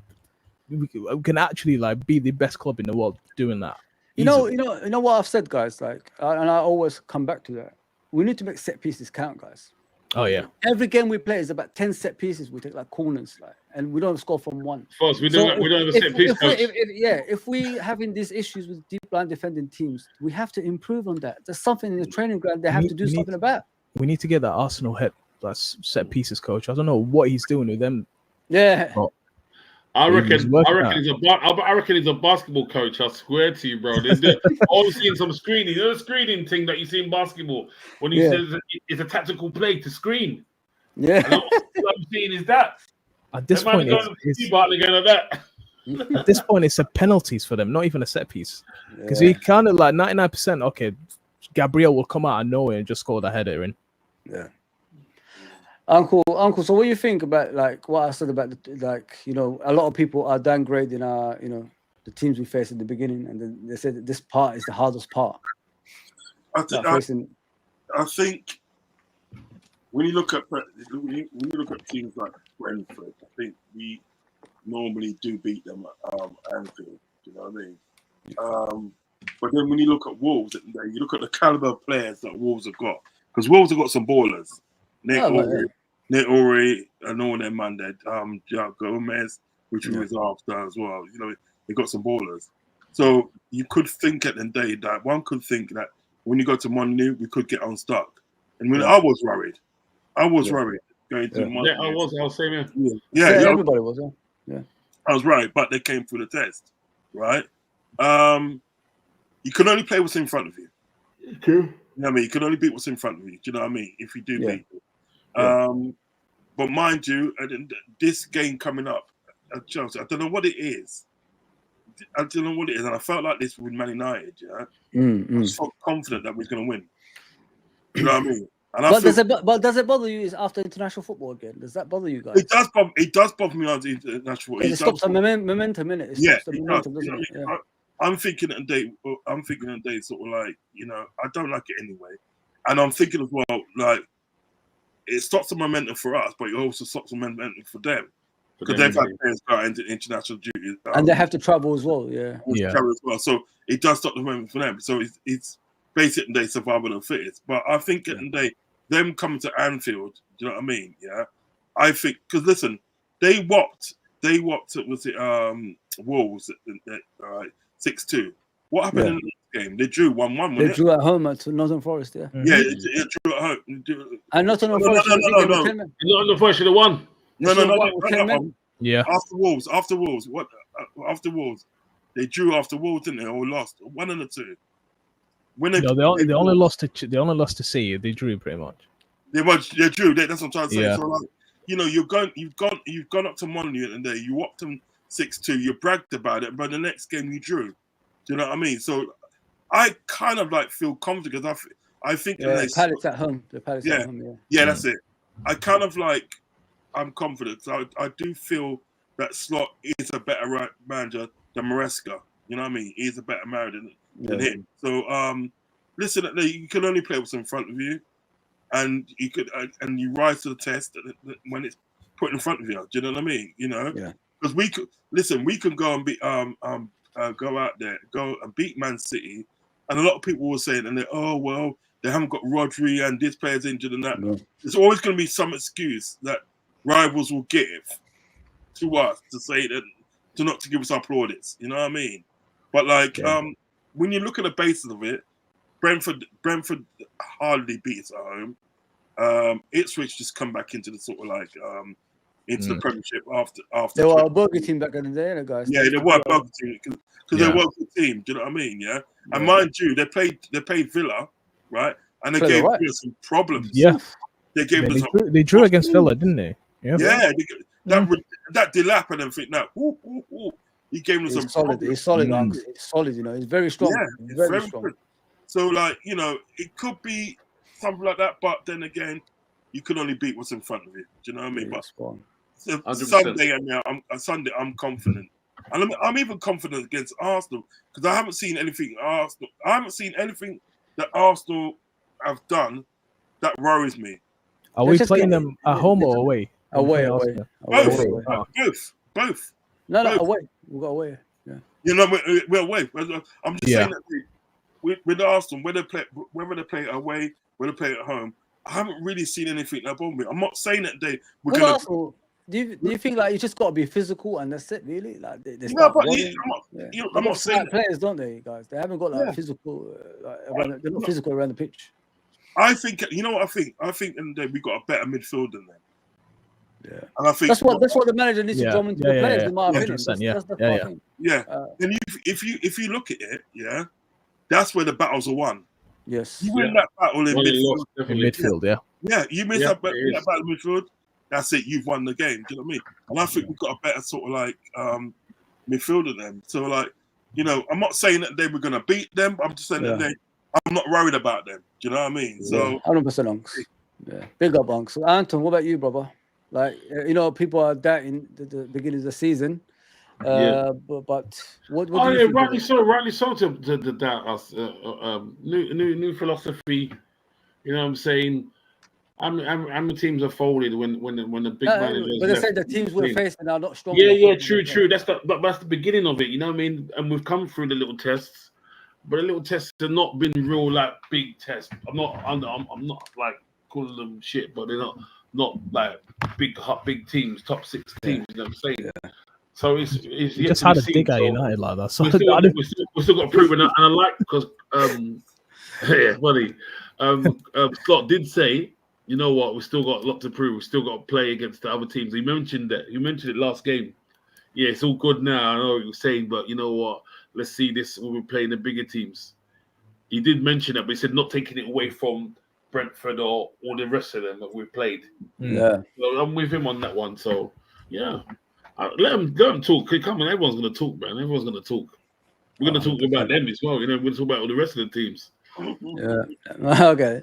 we can actually like be the best club in the world doing that. You know what I've said, guys. Like, and I always come back to that. We need to make set pieces count, guys. Oh yeah. Every game we play is about 10 set pieces. We take like corners, like, and we don't score from one. First, we don't have a set piece coach. If we having these issues with deep line defending teams, we have to improve on that. There's something in the training ground they have to do something about. We need to get that Arsenal head, that set pieces coach. I don't know what he's doing with them. Yeah. But I reckon he's a basketball coach. I swear to you, bro. I've seen some screening. You know the screening thing that you see in basketball when he says it's a tactical play to screen. Yeah. And what I'm seeing is that. At this point, at this point, it's a penalties for them, not even a set piece. Because he kind of like 99%. Okay, Gabriel will come out of nowhere and just score the header in. Yeah. Uncle. So, what do you think about like what I said about a lot of people are downgrading our the teams we faced at the beginning, and then they said that this part is the hardest part. I think when you look at teams like Brentford, I think we normally do beat them at Anfield. You know what I mean? But then when you look at Wolves, you look at the caliber of players that Wolves have got, because Wolves have got some ballers. Nick Ori and all them man there, Gomez, which was after as well. You know, they got some ballers. So you could think at the day that one could think that when you go to Monday, we could get unstuck. And when I was worried, going to Monday. Yeah, I was saying everybody was. Yeah, I was right, but they came through the test, right? You can only play what's in front of you. Okay. You know what I mean? You can only beat what's in front of you. Do you know what I mean? If you do beat them. But mind you, this game coming up at Chelsea, I don't know what it is. And I felt like this with Man United. Yeah, I was so confident that we're going to win. You know what I mean? And does it bother you after international football again? Does that bother you guys? It does bother me after international football. It stops the momentum, innit? It stops the momentum, doesn't it? Yeah. I'm thinking at the day, sort of like, I don't like it anyway. And I'm thinking as well, like, it stops the momentum for us, but it also stops the momentum for them. Because they've had players go into international duty. And they have to travel as well, travel as well. So it does stop the momentum for them. So it's basically survival of the fittest. But I think at the day, them coming to Anfield, do you know what I mean? Yeah. I think, because listen, they whopped Wolves at 6-2. What happened in the next game? They drew 1-1. They drew at home at Nottingham Forest, yeah. Yeah, it drew at home. And Nottingham Forest. Nottingham Forest should have won. No. Yeah. After Wolves. After Wolves. They drew after Wolves, didn't they? Or lost. One and the two. They only lost to City. They drew pretty much. They drew. That's what I'm trying to say. Yeah. So like, you've gone up to Molineux and there. You whopped them 6-2. You bragged about it, but the next game you drew. Do you know what I mean? So I kind of like feel confident because I think Palace at home. The Palace at home. Yeah, that's it. I kind of like. I'm confident. So I do feel that Slot is a better manager than Maresca. You know what I mean? He's a better manager than him. So listen, you can only play what's in front of you, and you rise to the test when it's put in front of you. Do you know what I mean? Because we can go and beat go out there, go and beat Man City, and a lot of people were saying, and they haven't got Rodri and this player's injured and that. No. There's always going to be some excuse that rivals will give to us to say that to give us our plaudits. You know what I mean? But like when you look at the basis of it, Brentford hardly beat us at home. Ipswich just come back into the sort of like into the Premiership after. They were a bogey team back in the day, guys. Yeah, they were a bogey team because they were a good team. Do you know what I mean? Yeah, and mind you, they played Villa, right? And they gave Villa some problems. Yeah, they gave them some. They drew against Villa, didn't they? Yeah, that Delap and everything. That he gave them some. Solid. Problems. He's solid. He's solid. You know, he's very strong. Yeah, he's very strong. Good. So, like, you know, it could be something like that, but then again, you can only beat what's in front of you. Do you know what I mean? But Sunday, I'm confident, and I'm even confident against Arsenal because I haven't seen anything. I haven't seen anything that Arsenal have done that worries me. Are we playing them at home or away? Away. Both. No, away. We'll go away. Yeah. You know, we're away. I'm just saying that with Arsenal, whether they play away, whether they play at home, I haven't really seen anything that bothered me. I'm not saying that we're going to. Arsenal, do you think like you just got to be physical and that's it, really? Like they I'm not saying players, don't they, guys? They haven't got like physical. They're not physical around the pitch. I think you know what I think. I think we got a better midfield than them. Yeah, and I think that's what the manager needs to drum into the players. In my opinion, And if you look at it, that's where the battles are won. Yes, you win that battle in midfield. Yeah, you miss that battle in midfield. That's it. You've won the game. Do you know what I mean? And I think we've got a better sort of like midfield than them. So like, you know, I'm not saying that they were going to beat them. I'm just saying that I'm not worried about them. Do you know what I mean? So 100% Unks. Yeah, big up Unks. Anton, what about you, brother? Like, you know, people are doubting the beginning of the season. But what do you think? Rightly so to doubt us. New philosophy. You know what I'm saying? How many teams are folded when the big managers? But they say the teams we're facing are not strong. True. That's the beginning of it. You know what I mean? And we've come through the little tests, but the little tests have not been real like big tests. I'm not like calling them shit, but they're not like big teams, top 6 teams. You know what I'm saying? Yeah. So it's just had a dig at United like that. So we still got to prove it, and I like because buddy, Scott did say, you know what, we still got a lot to prove. We still got to play against the other teams. He mentioned it last game. Yeah, it's all good now. I know what you're saying, but you know what? Let's see this when we're playing the bigger teams. He did mention that, but he said not taking it away from Brentford or all the rest of them that we played. Yeah, so I'm with him on that one. So yeah, let them talk. Come on, everyone's gonna talk, man. Everyone's gonna talk. We're gonna talk about them as well. You know, we're gonna talk about all the rest of the teams. Yeah. Okay.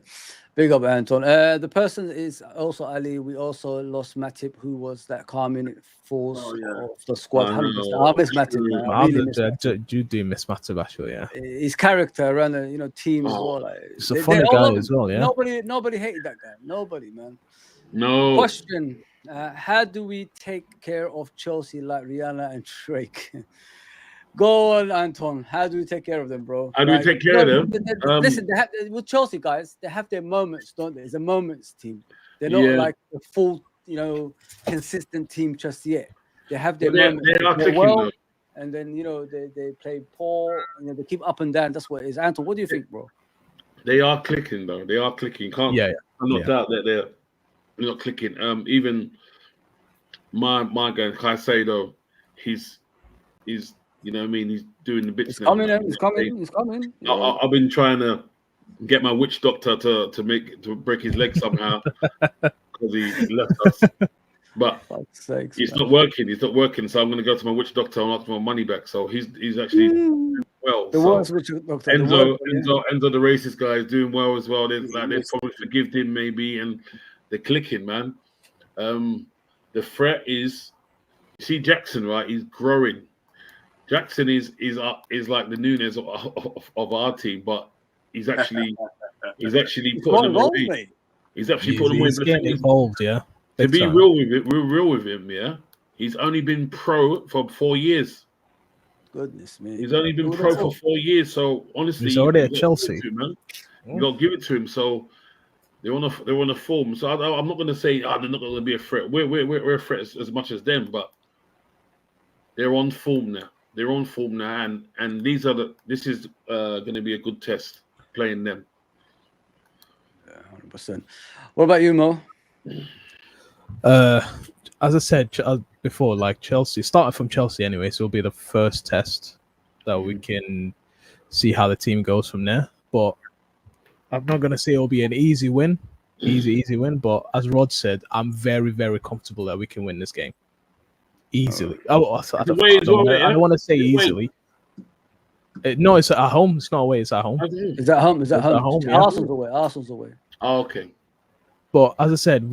Big up, Anton. The person is also Ali. We also lost Matip, who was that calming force of the squad. 100%. I miss Matip. You do miss Matip, actually, yeah. His character around the team as well. Like, he's a funny guy as well, yeah. Nobody hated that guy. Nobody, man. No. Question: how do we take care of Chelsea like Rihanna and Drake? Go on, Anton. How do we take care of them, bro? How do we take care of them? Listen, with Chelsea guys, they have their moments, don't they? It's a moments team. They're not like a full, consistent team just yet. They have their moments. They are clicking, and then they play poor, and they keep up and down. That's what it is. Anton, what do you think, bro? They are clicking though. They are clicking. I'm not doubt that they're not clicking. Even my guy Caicedo, he's. You know what I mean? He's doing the bits now. He's coming. I've been trying to get my witch doctor to break his leg somehow because he left us. But it's not working. It's not working. So I'm going to go to my witch doctor and ask for my money back. So he's actually doing well. The worst witch doctor. Enzo, the racist guy, is doing well as well. They probably forgive him maybe, and they're clicking, man. The threat is, you see Jackson, right? He's growing. Jackson is like the Nunes of our team, but he's actually putting them away. He's actually putting them away. He's getting involved, yeah. To be real with it, we're real with him, yeah. He's only been pro for 4 years. Goodness me. He's only been pro for 4 years. So honestly, he's already at Chelsea. Man. You got to give it to him. So they're on a form. So I'm not going to say they're not going to be a threat. We're a threat as much as them, but they're on form now. They're on form now, and this is going to be a good test playing them. Yeah, 100%. What about you, Mo? as I said before, like Chelsea, starting from Chelsea anyway, so it'll be the first test that we can see how the team goes from there. But I'm not gonna say it'll be an easy win, easy win. But as Rod said, I'm very, very comfortable that we can win this game easily. I don't want to say easily. No, it's at home. It's not away. It's at home. Is that home? Is that home? Yeah. Arsenal's away. Arsenal's away. Oh, okay. But as I said,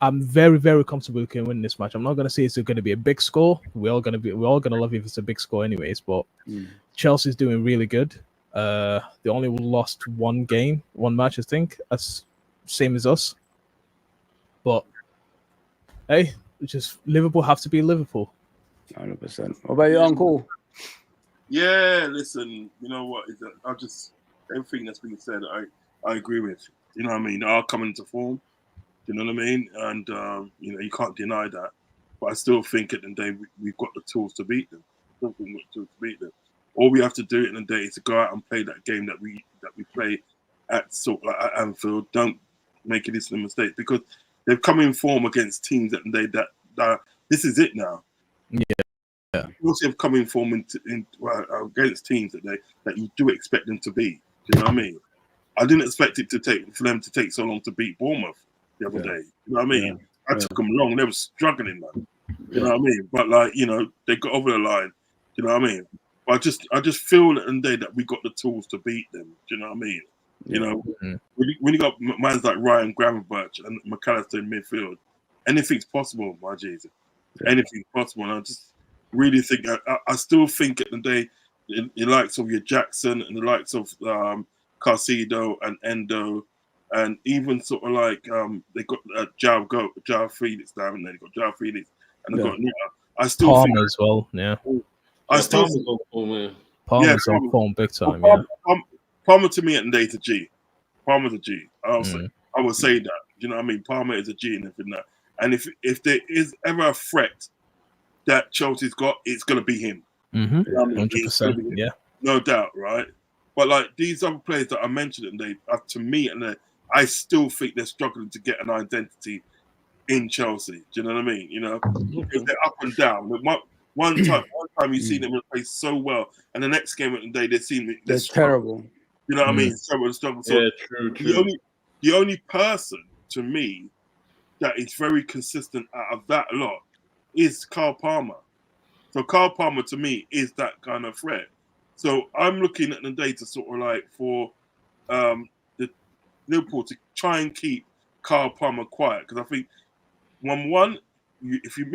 I'm very, very comfortable we can win this match. I'm not going to say it's going to be a big score. We're all going to love it if it's a big score, anyways. But Chelsea's doing really good. They only lost one match, I think. That's same as us. But hey, just Liverpool have to be Liverpool. 100%. What about your uncle? Yeah, listen, you know what? Everything that's been said, I agree with. You know what I mean? They are coming to form. You know what I mean? And, you can't deny that. But I still think at the end of the day, we've got the tools to beat them. All we have to do at the end of the day is to go out and play that game that we play at at Anfield. Don't make any silly mistakes, because they've come in form against teams at the end of the day that this is it now. Yeah. You also have come in form against teams that you do expect them to beat. Do you know what I mean? I didn't expect it for them to take so long to beat Bournemouth the other day. You know what I mean? I took them long. They were struggling, man. You know what I mean? But they got over the line. You know what I mean? But I just feel at the end of the day that we got the tools to beat them. Do you know what I mean? You know, when you got mans like Ryan Gravenberch and McAllister in midfield, anything's possible, my Jesus. Anything's possible. And I just really think I still think at the day the likes of your Jackson and the likes of Carcedo and Endo, and even sort of like they got João Felix down, and they got João Felix, and they got I still Palmer think as well. Yeah, I still Palmer's on form big time. Yeah, Palmer to me at the day is a G. Palmer's a G. I would say that. You know what I mean? Palmer is a G and everything that. And if there is ever a threat that Chelsea's got, it's going to be him. 100%. Yeah, no doubt, right? But like these other players that I mentioned, and they to me, and I still think they're struggling to get an identity in Chelsea. Do you know what I mean? You know, because they're up and down. One time you see them play so well, and the next game of the day they're terrible. You know what I mean? Struggle. So yeah, true. The only person to me that is very consistent out of that lot is Kyle Palmer. So Kyle Palmer to me is that kind of threat. So I'm looking at the data sort of like for the Liverpool to try and keep Kyle Palmer quiet, because I think if you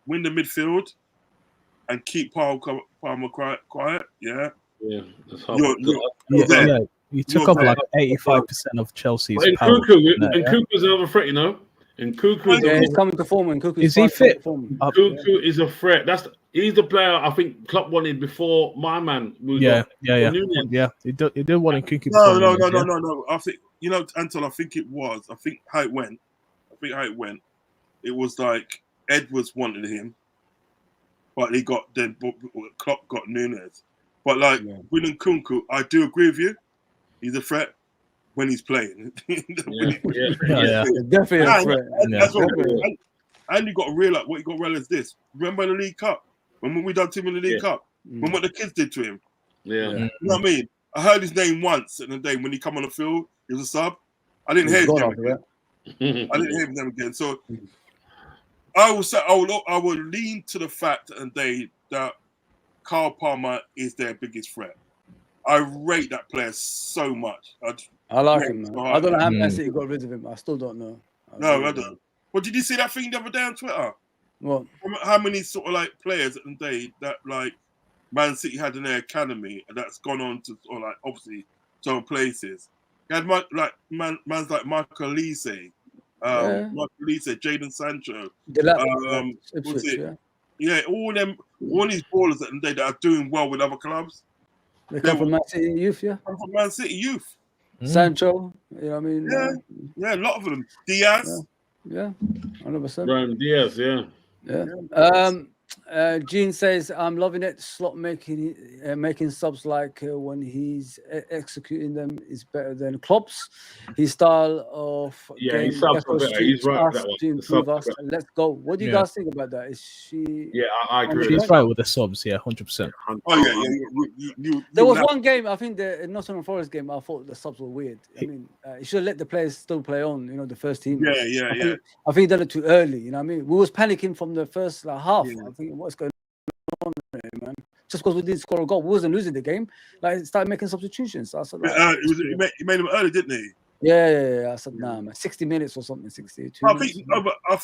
win the midfield and keep Palmer quiet, that's hard. You took up like 85% of Chelsea's power. Nkunku's another threat, you know. And Nkunku he's coming to form. And is he fit? Nkunku is a threat. He's the player I think Klopp wanted before my man. He did want Nkunku. No. I think Anton. I think how it went. It was like Edwards wanted him, but Klopp got Nunes. But with Nkunku, I do agree with you. He's a threat when he's playing. Definitely a threat. And you got to realize what you got to realize this. Remember the League Cup when we done to him in the League Cup? When what the kids did to him? You know what I mean? I heard his name once in the day when he come on the field. He was a sub. I didn't hear his name again. I didn't hear his name again. So I would say I would lean to the fact that Kyle Palmer is their biggest threat. I rate that player so much. I like him, man. I don't know how Man City got rid of him. I still don't know. I don't. Well, did you see that thing the other day on Twitter? What? How many sort of like players at the day that like Man City had in their academy that's gone on to, or like obviously some places. You had mans like Michael Lise, Jadon Sancho. All these ballers at the day that are doing well with other clubs. They come from Man City youth, yeah? Come from Man City youth. Sancho, you know what I mean? Yeah, a lot of them. Diaz. Yeah, 100%. Brian Diaz, Yeah. Gene says, I'm loving it. Slot making subs like when he's executing them is better than Klopp's. His style of game his subs are better. He's right with us that one. to The improve subs are us. better. Let's go. What do you guys think about that? Is she? Yeah, I agree. She's right with the subs. Yeah, 100%. Oh yeah. There was one game, I think the Nottingham Forest game, I thought the subs were weird. I mean, you should have let the players still play on, the first team. Yeah. I think he done it too early, you know what I mean? We was panicking from the first half. Yeah. I think, what's going on there, man? Just because we didn't score a goal, we wasn't losing the game. Like, started making substitutions. So I said, He made him early, didn't he? Yeah. I said, nah, man, 60 minutes or something, 62 minutes. I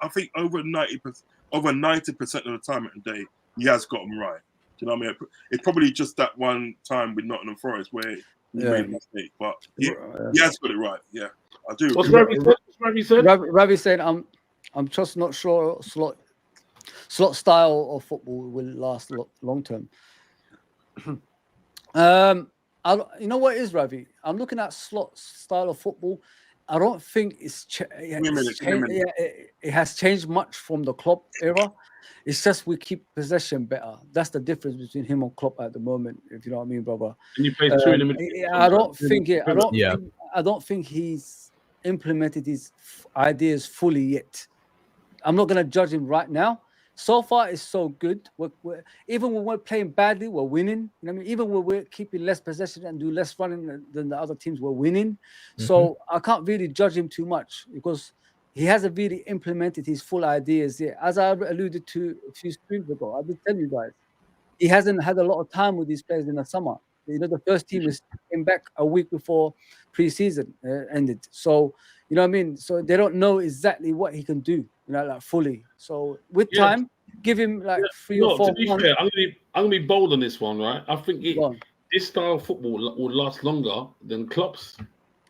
think over 90% of the time at the day, he has got them right. Do you know what I mean? It's probably just that one time with Nottingham Forest where he made a mistake, but he has got it right. Yeah, I do. What's Ravi said? Ravi said, I'm just not sure slot style of football will last long term. You know what it is, Ravi? I'm looking at slot style of football. I don't think it has changed much from the Klopp era. It's just we keep possession better. That's the difference between him and Klopp at the moment, if you know what I mean, brother. And you play two in the middle. I don't think he's implemented his ideas fully yet. I'm not going to judge him right now. So far, it's so good. Even when we're playing badly, we're winning. You know what I mean? Even when we're keeping less possession and do less running than the other teams, we're winning. Mm-hmm. So I can't really judge him too much because he hasn't really implemented his full ideas yet. As I alluded to a few streams ago, I've been telling you guys, he hasn't had a lot of time with these players in the summer. The first team came back a week before pre-season ended. So, you know what I mean? So they don't know exactly what he can do, like fully. So with time, give him like 3 or 4 to be months. fair, I'm gonna be bold on this one, right? I think this style of football will last longer than Klopp's.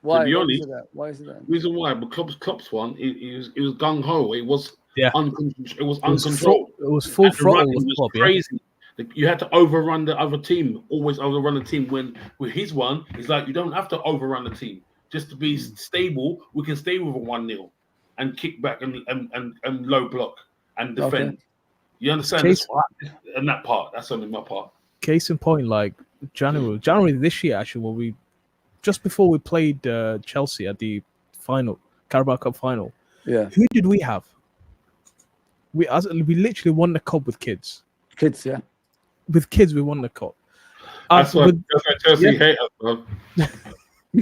Why? To be honest, why is it that? Reason why, but Klopp's one, it was gung ho. It was uncontrolled. It was full throttle with Klopp. Crazy. You had to overrun the other team. Always overrun the team. When with his one, it's like you don't have to overrun the team. Just to be stable, we can stay with a 1-0 and kick back and low block and defend. Okay. You understand? And that part, that's only my part. Case in point, like January this year, actually, when we just before we played Chelsea at the final Carabao Cup final. Yeah. Who did we have? We literally won the cup with kids. Kids, yeah. With kids, we won the cup. That's why Chelsea hate us, bro.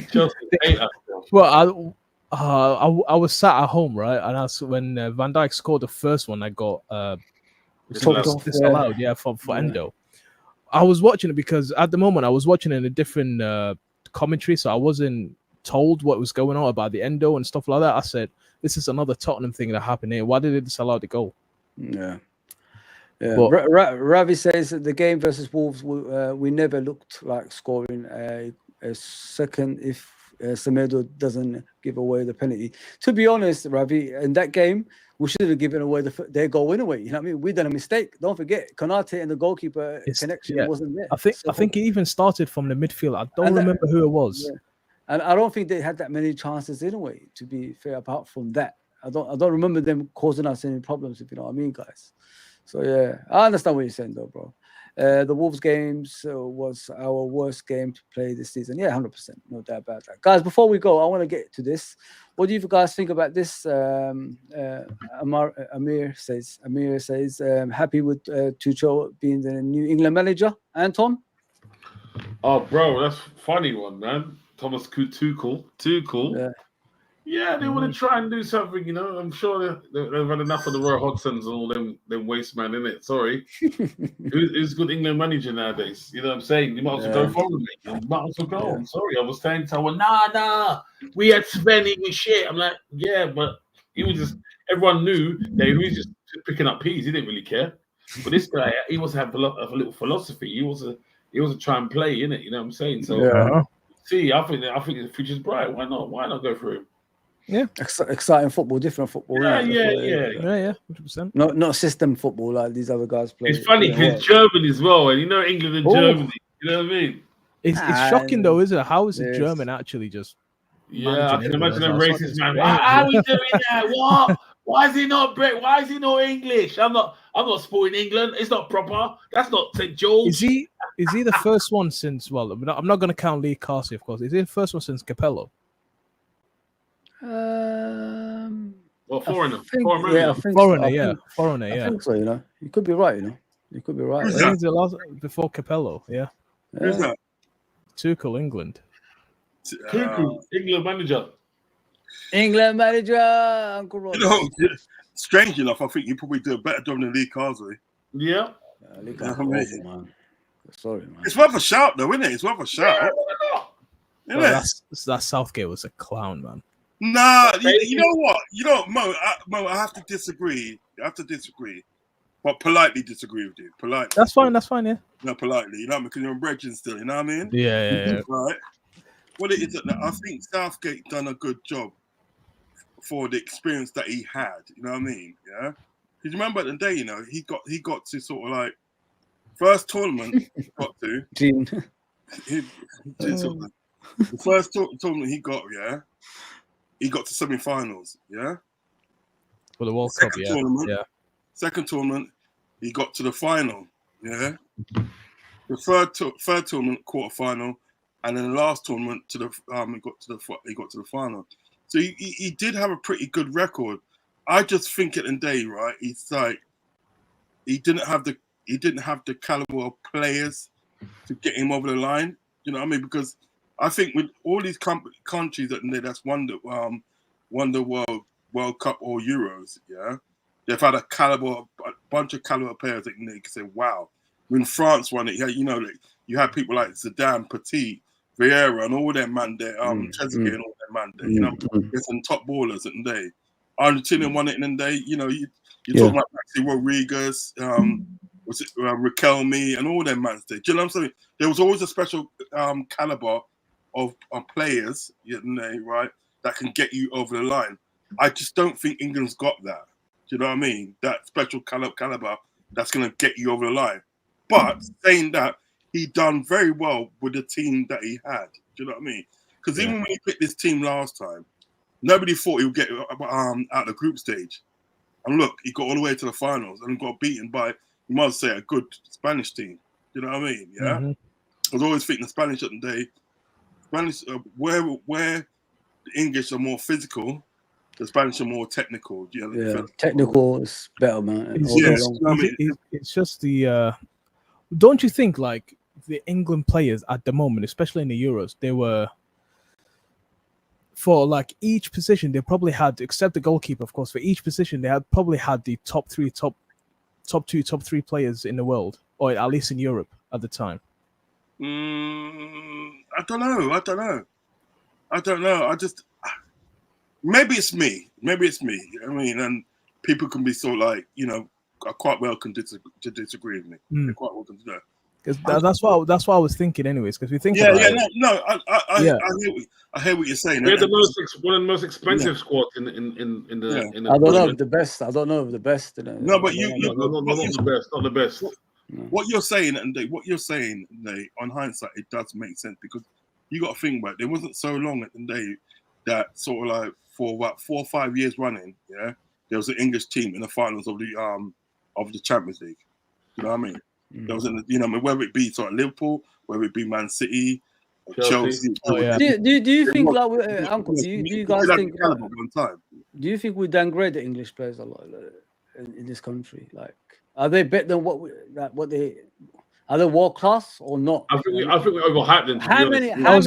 Chelsea hate us, bro. Well, I was sat at home, right, and that's when Van Dijk scored the first one. I got disallowed, for Endo. I was watching it because at the moment I was watching it in a different commentary, so I wasn't told what was going on about the Endo and stuff like that. I said, "This is another Tottenham thing that happened here. Why did they disallow the goal?" Yeah. Ravi says that the game versus Wolves, we never looked like scoring a second if Semedo doesn't give away the penalty. To be honest, Ravi, in that game, we should have given away their goal anyway. You know what I mean? We done a mistake. Don't forget, Konate and the goalkeeper connection wasn't there. I think it even started from the midfield. I don't remember who it was. Yeah. And I don't think they had that many chances anyway, to be fair, apart from that. I don't remember them causing us any problems, if you know what I mean, guys. So, yeah, I understand what you're saying, though, bro. The Wolves games was our worst game to play this season. Yeah, 100%. No doubt about that. Guys, before we go, I want to get to this. What do you guys think about this? Amir says, happy with Tuchel being the new England manager. Anton? Oh, bro, that's a funny one, man. Thomas Tuchel. Yeah, they want to try and do something, I'm sure they've had enough of the Roy Hodgsons and all them waste man, innit? Sorry. Who's good England manager nowadays? You know what I'm saying? You might as well go follow me. You might as well go. I'm sorry. I was saying to someone, nah. We had Svenny with shit. I'm like, yeah, but he was just, everyone knew that he was just picking up peas. He didn't really care. But this guy, he was having a little philosophy. He was a try and play, innit? You know what I'm saying? So, see, I think the future's bright. Why not? Why not go for him? Yeah, exciting football, different football. Yeah, 100%. Not system football like these other guys play. It's funny because Germany as well, and England and Germany. You know what I mean? It's shocking though, isn't it? How is a German actually just? Yeah, I can imagine them racist man. How are we doing that? What? Why is he not Brit? Why is he not English? I'm I'm not supporting England. It's not proper. That's not St. George. Is he the first one since? Well, I'm not going to count Lee Carsey, of course. Is he the first one since Capello? Or foreigner? Foreigner. I think so. You know, you could be right. You know, you could be right. I think it's the last before Capello. Yeah. Who's that? Tuchel, England. Tuchel, England manager. England manager, Uncle Rod. You know, strange enough, I think you probably do a better job than Lee Carsey. Yeah. Lee Carsey, man. Sorry, man. It's worth a shout, though, isn't it? It's worth a shout. Well, that Southgate was a clown, man. Nah, you know what? Mo, I have to disagree. But politely disagree with you. Politely. That's fine, yeah. No, politely. You know what I mean? Because you're a brethren still, you know what I mean? Yeah. Right. What it is, I think Southgate done a good job for the experience that he had. You know what I mean? Yeah. Because remember the day, you know, he got to sort of like first tournament he got to. The first tournament he got, yeah. He got to semi-finals, yeah. For the World Cup, yeah. Second tournament, he got to the final, yeah. The third tournament, quarter-final, and then the last tournament he got to the final. So he did have a pretty good record. I just think at the day, right, it's like he didn't have the caliber of players to get him over the line. You know what I mean? Because I think with all these countries that's won the World Cup or Euros, yeah, they've had a bunch of caliber players that you can say, wow. When France won it, you know, like, you had people like Zidane, Petit, Vieira, and all them man there, Trezeguet and all them man there, you know, there's some top ballers at the day. Argentina won it in the day, you know, you're talking about Maxi Rodriguez, Riquelme, and all them man there. Do you know what I'm saying? There was always a special caliber of players, you know, right, that can get you over the line. I just don't think England's got that. Do you know what I mean? That special caliber that's going to get you over the line. But saying that, he done very well with the team that he had. Do you know what I mean? Because even when he picked this team last time, nobody thought he would get out the group stage. And look, he got all the way to the finals and got beaten by, you might say, a good Spanish team. Do you know what I mean? Yeah. Mm-hmm. I was always thinking the Spanish at the day, where the English are more physical, the Spanish are more technical. Technical is better, man. It's just the. Don't you think like the England players at the moment, especially in the Euros, they were for like each position they probably had, except the goalkeeper, of course. For each position, they had probably had the top three players in the world, or at least in Europe at the time. I don't know. I just maybe it's me. You know what I mean, and people can be so like, you know, quite well can disagree with me. They're quite welcome to that. Because that's what I was thinking, anyways. Because we think, I hear what you're saying. They're one of the most expensive squads in the. I don't know if the best. I don't know if the best. No, but not the best. What you're saying, on hindsight, it does make sense because you got to think about it. There wasn't so long at the day that sort of like for about 4 or 5 years running, yeah, there was an English team in the finals of the Champions League. You know what I mean? There was whether it be sort of Liverpool, whether it be Man City, Chelsea. Oh, yeah. Do you think like Uncle? Do you guys think? Do you think we downgrade the English players a lot in this country? Like, are they better than what they? Are they world class or not? I think we overhyped them. How many are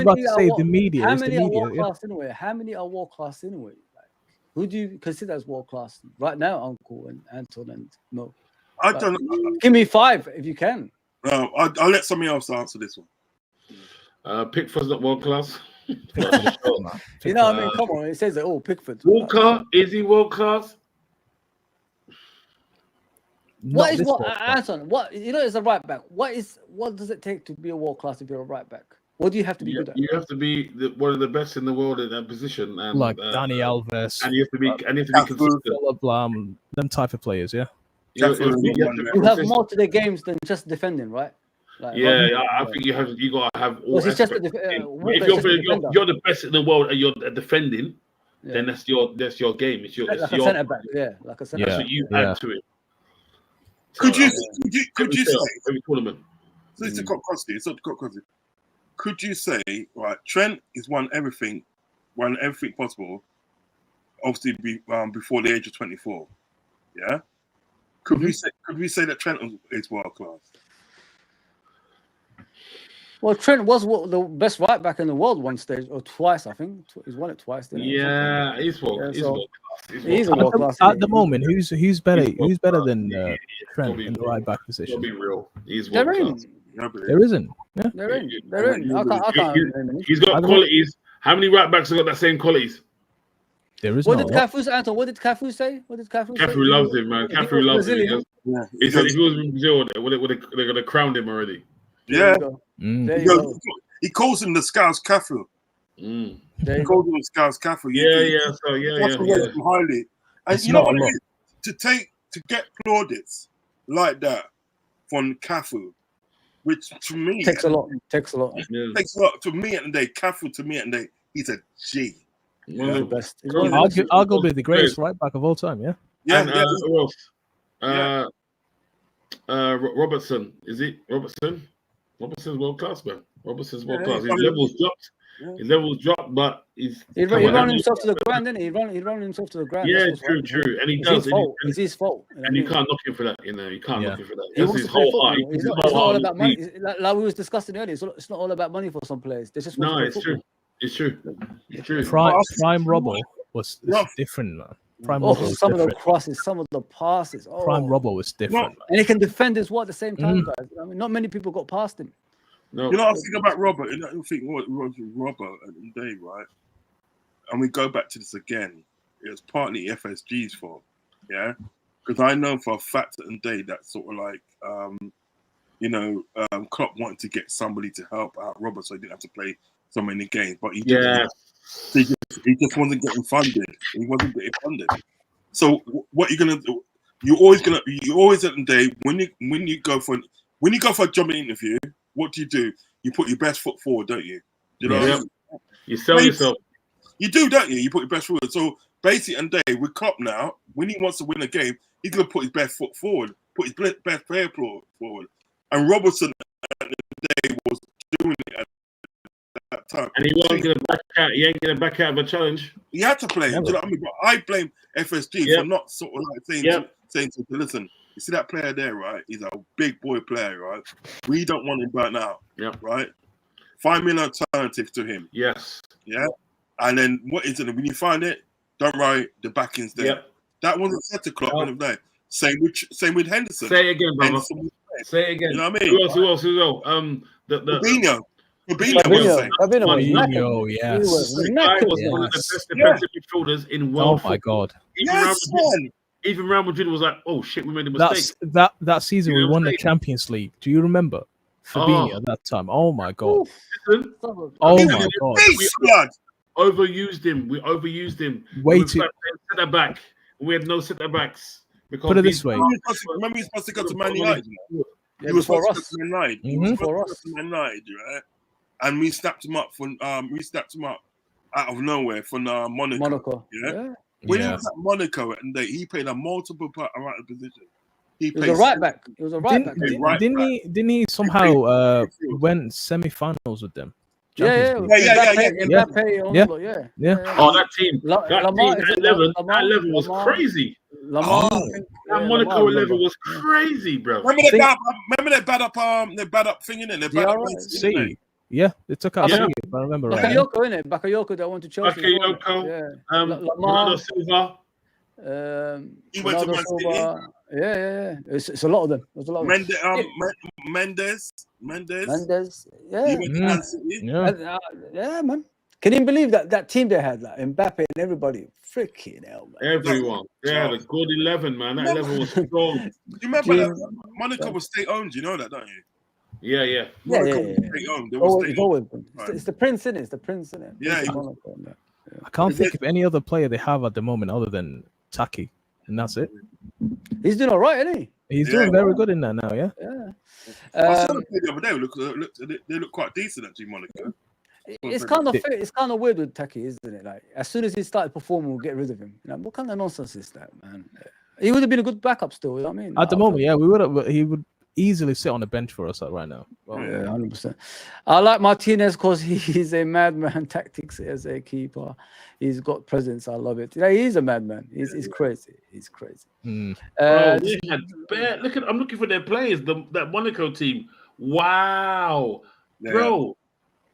world class anyway? How many are world class anyway? Like, who do you consider as world class right now, Uncle and Anton and Mo? I don't know. Give me 5 if you can. No, I'll let somebody else answer this one. Pickford's not world class. You know what I mean? Come on, it says that. Pickford. Walker, is he world class? Anton? What is a right back? What does it take to be a world class if you're a right back? What do you have to be good at? You have to be one of the best in the world in that position, and like Dani Alves, and you have to be consistent. Them type of players, yeah. You have more to the games than just defending, right? Like, I think you got to have all. If you're the best in the world and you're defending, then that's your game. It's your centre back, like a centre back. That's what you add to it. Could you say? Every tournament. So it's a costly. It's not costly. Could you say, right? Trent is won everything possible. Obviously, before the age of 24. Yeah. Could we say that Trent is world class? Well, Trent was the best right back in the world one stage or twice, I think. He's won it twice. Didn't he? Yeah, he's world class. He's a world class. At the moment, who's better than Trent in the right back position? To be real, he's world class. There isn't. Yeah. They're in. I can't. He's got qualities. How many right backs have got that same qualities? There is. What did Cafu say, Anton? What did Cafu say? Cafu loves him, man. Cafu loves him. He said if he was in Brazil, they're gonna crown him already. Yeah. There you go. He calls him the Scouse Cafu. He calls him the Scouse Cafu. Yeah. Highly. And it's you know not what? To get plaudits like that from Cafu, which to me takes a lot. Yeah. Takes a lot. To me at the day, Cafu to me at the day, he's a G. One of the best. Arguably the greatest right back of all time. Yeah. Yeah. Who else? Robertson. Is it Robertson? Robertson's world class, man. Robertson's world class. His levels dropped. His levels dropped, but he run himself to the ground, didn't he? He run himself to the ground. Yeah, true. And he does. It's his fault. And you can't knock him for that. You can't knock him for that. That's his whole heart. It's not all about money. Like we was discussing earlier, it's not all about money for some players. They just it's true. It's true. Prime Robbo was different, man. Prime Robbo was some different. of the crosses, some of the passes. Prime Robbo was different. And he can defend as well at the same time, guys. I mean, not many people got past him. No. You know what I think about Robert? I think what Robert at the day, right? And we go back to this again. It was partly FSG's fault, yeah? Because I know for a fact at the day that sort of like, Klopp wanted to get somebody to help out Robert so he didn't have to play so many games. But he just wasn't getting funded. He wasn't getting funded. So what you're gonna do? You always at the day when you go for a job interview. What do? You put your best foot forward, don't you? You know, you sell yourself. You do, don't you? You put your best foot forward. So basically, and day with Klopp now, when he wants to win a game, he's gonna put his best foot forward, put his best player forward. And Robertson at the day was doing it at that time. And he wasn't gonna back out. He ain't gonna back out of a challenge. He had to play. Do you know what I mean? But I blame FSG for not sort of like saying to listen. You see that player there, right? He's a big boy player, right? We don't want him burnt out, right? Find me an alternative to him. Yes. Yeah? And then what is it? When you find it, don't worry, the backing's there. Yep. That wasn't set to Klopp in the day. Same with Henderson. Say it again, brother. Say it again. You know what I mean? Who else? Fabinho. Fabinho, yes. The guy was one of the best defensive midfielders in world. Oh my God. Even Real Madrid was like, "Oh shit, we made a mistake." That season we won the Champions League. Do you remember Fabinho at that time? Oh my God! Oh my God! We overused him. Way too. Centre back. We had no centre backs. Put it this way. Remember, he was supposed to go to Man United. He was supposed to go to Man United. He was supposed to go to Man United, right? And we snapped him up out of nowhere from Monaco. Yeah. When he was at Monaco and he played a multiple right position. He was a right back. He was a right back. Didn't he somehow went semi-finals with them? Yeah. Mbappe. Oh, that team. That level was crazy. That Monaco level was crazy, bro. Remember that bad up thing in it? Yeah, they took out City, if I remember right. Bakayoko, innit? Bakayoko that went to Chelsea. Bernardo Silva. He went to Man City. Yeah. It's a lot of them. There's a lot of Mendes. Yeah. He went to Man City. Yeah, man. Can you believe that team they had, like Mbappe and everybody? Freaking hell, man. Everyone. Yeah, the good 11, man. That 11 was strong. You remember that Monaco was state-owned, you know that, don't you? Yeah. It's the prince, innit? It's the prince, innit? Yeah. I can't think of any other player they have at the moment other than Taki, and that's it. He's doing all right, isn't he? He's doing very good in that now, yeah. I saw them the other day. They look quite decent actually, Monaco. It's kind of weird with Taki, isn't it? Like as soon as he started performing, we'll get rid of him. You know, what kind of nonsense is that, man? He would have been a good backup still. You know what I mean? At the moment, yeah, we would. He would easily sit on the bench for us right now. Well, Yeah, 100%. I like Martinez because he's a madman tactics as a keeper. He's got presence. I love it. Yeah, he's a madman. He's crazy. He's crazy. Bro, they had look at. I'm looking for their players. That Monaco team. Wow, bro.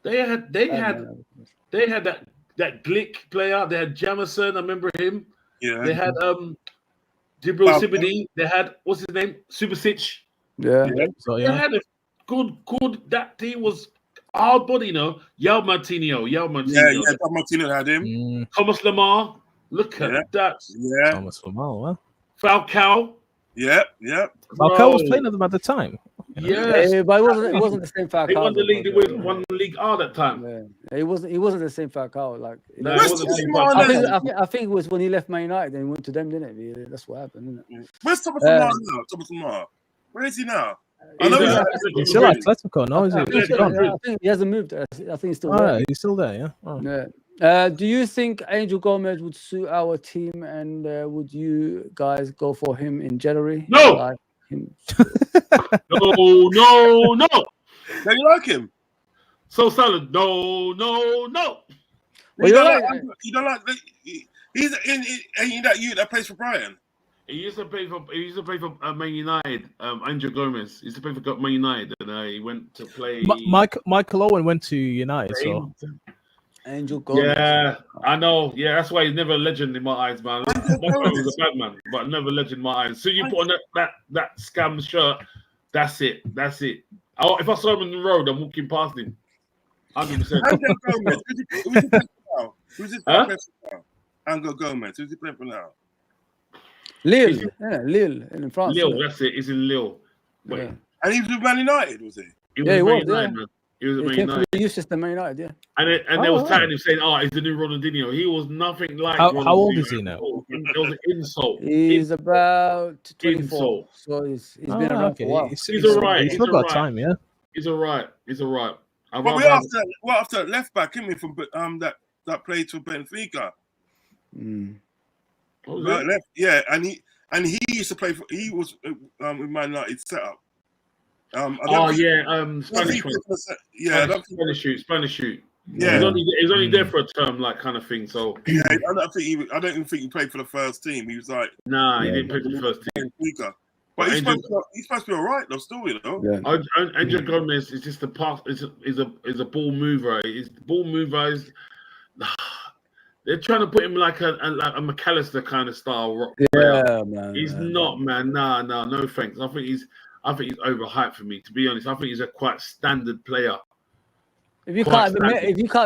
They had that Glick player. They had Jamison. I remember him. Yeah. They had Djibril Sibidi. They had what's his name? Subasic. Yeah. So, They had a good. That team was hard body, you know. Yao Martino. Yeah, Tom Martino had him. Thomas Lamar. Look at that. Yeah. Thomas Lamar, well. Falcao. Yeah. Falcao was playing at them at the time. Yes, but it wasn't the same Falcao. He won the league. They won the League R that time. Yeah. He wasn't the same Falcao. Like No, it wasn't the same. I think it was when he left Man United and he went to them, didn't it? That's what happened, isn't it? Where's Thomas Lamar now? Thomas Lamar. Where is he now? He's still at Atletico, no? Is he? I think he hasn't moved. I think he's still there. He's still there, yeah. Oh. Yeah. Do you think Angel Gomez would suit our team, and would you guys go for him in January? No. Like him? No. Do you like him? So solid. No. Well, You don't like. He's in that youth that plays for Brighton. He used to play for Man United. Angel Gomez. He used to play for Man United, and he went to play. Michael Owen went to United, so. Angel Gomez. Yeah, I know. Yeah, that's why he's never a legend in my eyes, man. That's why he was a bad man, but never a legend in my eyes. So you put on that scam shirt, that's it. If I saw him on the road, I'm walking past him. 100%. Angel Gomez. Who's he playing for now? Who's he playing for now? Angel Gomez. Who's he playing for now? Lille in France. Lille, that's it. He's in Lille. Yeah. And he was with Man United, was he? He was Man United, man. He was at Man came United. from the youth system, Man United, yeah. And they was tagging him saying, he's the new Ronaldinho. He was nothing like How Ronaldinho. old is he now? It was an insult. He's about 24. Insult. So he's been around for a while. He's all right. He's still got time, yeah. He's all right. But we're after left back, isn't we, from that played for Benfica? Yeah, and he used to play for. He was with Man United setup. Spanish one. Spanish shoot. Yeah, he's only there for a term, like kind of thing. So yeah, I don't even think he played for the first team. He was like, he didn't play for the first team. But he's supposed to be all right, though. Still, you know. Yeah. Angel Gomez is just a pass. Is a ball mover. He's the ball mover. They're trying to put him like a McAllister kind of style. Yeah, man. He's not, man. Nah, no thanks. I think he's overhyped for me. To be honest, I think he's a quite standard player. If you can't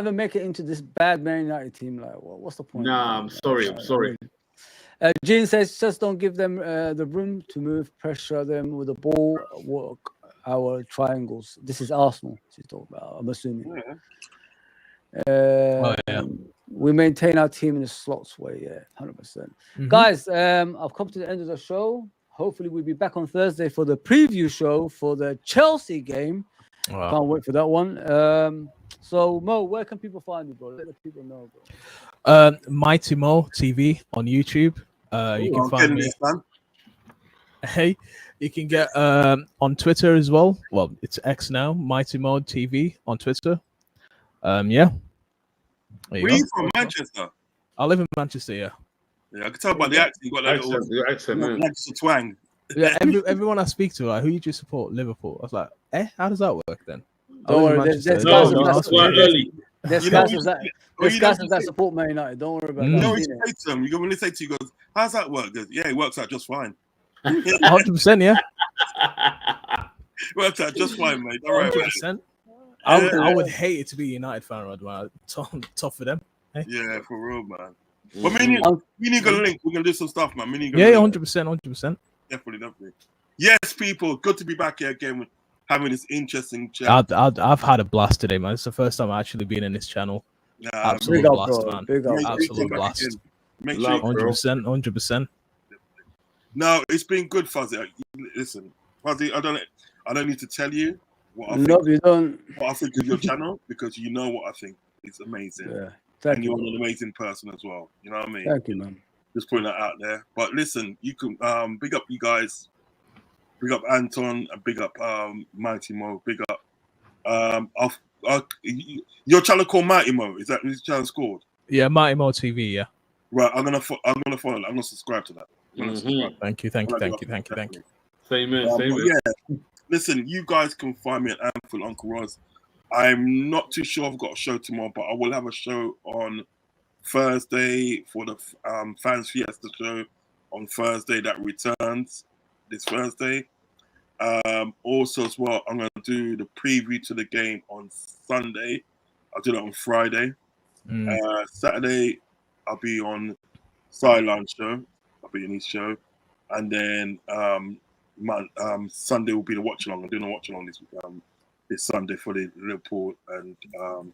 even make it into this bad Man United team, like, what's the point? Nah, I'm sorry. Gene says, just don't give them the room to move, pressure them with the ball, work our triangles. This is Arsenal she's talking about, I'm assuming. We maintain our team in a slots way, 100%. Mm-hmm. Guys, I've come to the end of the show. Hopefully we'll be back on Thursday for the preview show for the Chelsea game. Wow. Can't wait for that one. So Mo, where can people find you, bro? Let the people know, bro. Mighty Mo TV on YouTube. You can find me. Hey, you can get on Twitter as well. Well, it's X now. Mighty Mo TV on Twitter. Where are you from? Manchester? I live in Manchester, yeah. Yeah, I can tell by the accent. You got that accent, Manchester twang. Yeah, everyone I speak to, like, who you support? Liverpool. I was like, how does that work then? Don't worry, there's guys that support Man United. Don't worry about that. No, you say to them, when they say to you, goes, how's that work? Goes, yeah, it works out just fine. 100%, yeah. Works out just fine, mate. All right, 100%. I would hate it to be a United fan right now. Tough for them. Hey? Yeah, for real, man. But me and you gonna link. We're gonna do some stuff, man. 100%. Definitely. Yes, people. Good to be back here again, having this interesting chat. I've had a blast today, man. It's the first time I've actually been in this channel. Absolute blast, man. Absolute blast. 100%. No, it's been good, Fuzzy. Listen, Fuzzy, I don't need to tell you what I think. No, you don't. What I think of your channel, because you know what I think. It's amazing. Yeah. And you're an amazing person as well. You know what I mean? Thank you, man. Just putting that out there. But listen, you can big up you guys, big up Anton, and big up Mighty Mo, big up your channel called Mighty Mo. Is that his channel called? Yeah, Mighty Mo TV. Yeah. Right. I'm gonna follow that. I'm gonna subscribe to that. Thank you. Same here. Same here. Yeah. Listen, you guys can find me at Anfield Uncle Roz. I'm not too sure I've got a show tomorrow, but I will have a show on Thursday for the Fans Fiesta show on Thursday that returns this Thursday. Also as well, I'm going to do the preview to the game on Sunday. I'll do that on Friday. Saturday, I'll be on Sideline show. I'll be in his show. And then Sunday will be the watch along. I'm doing a watch along this Sunday for the Liverpool and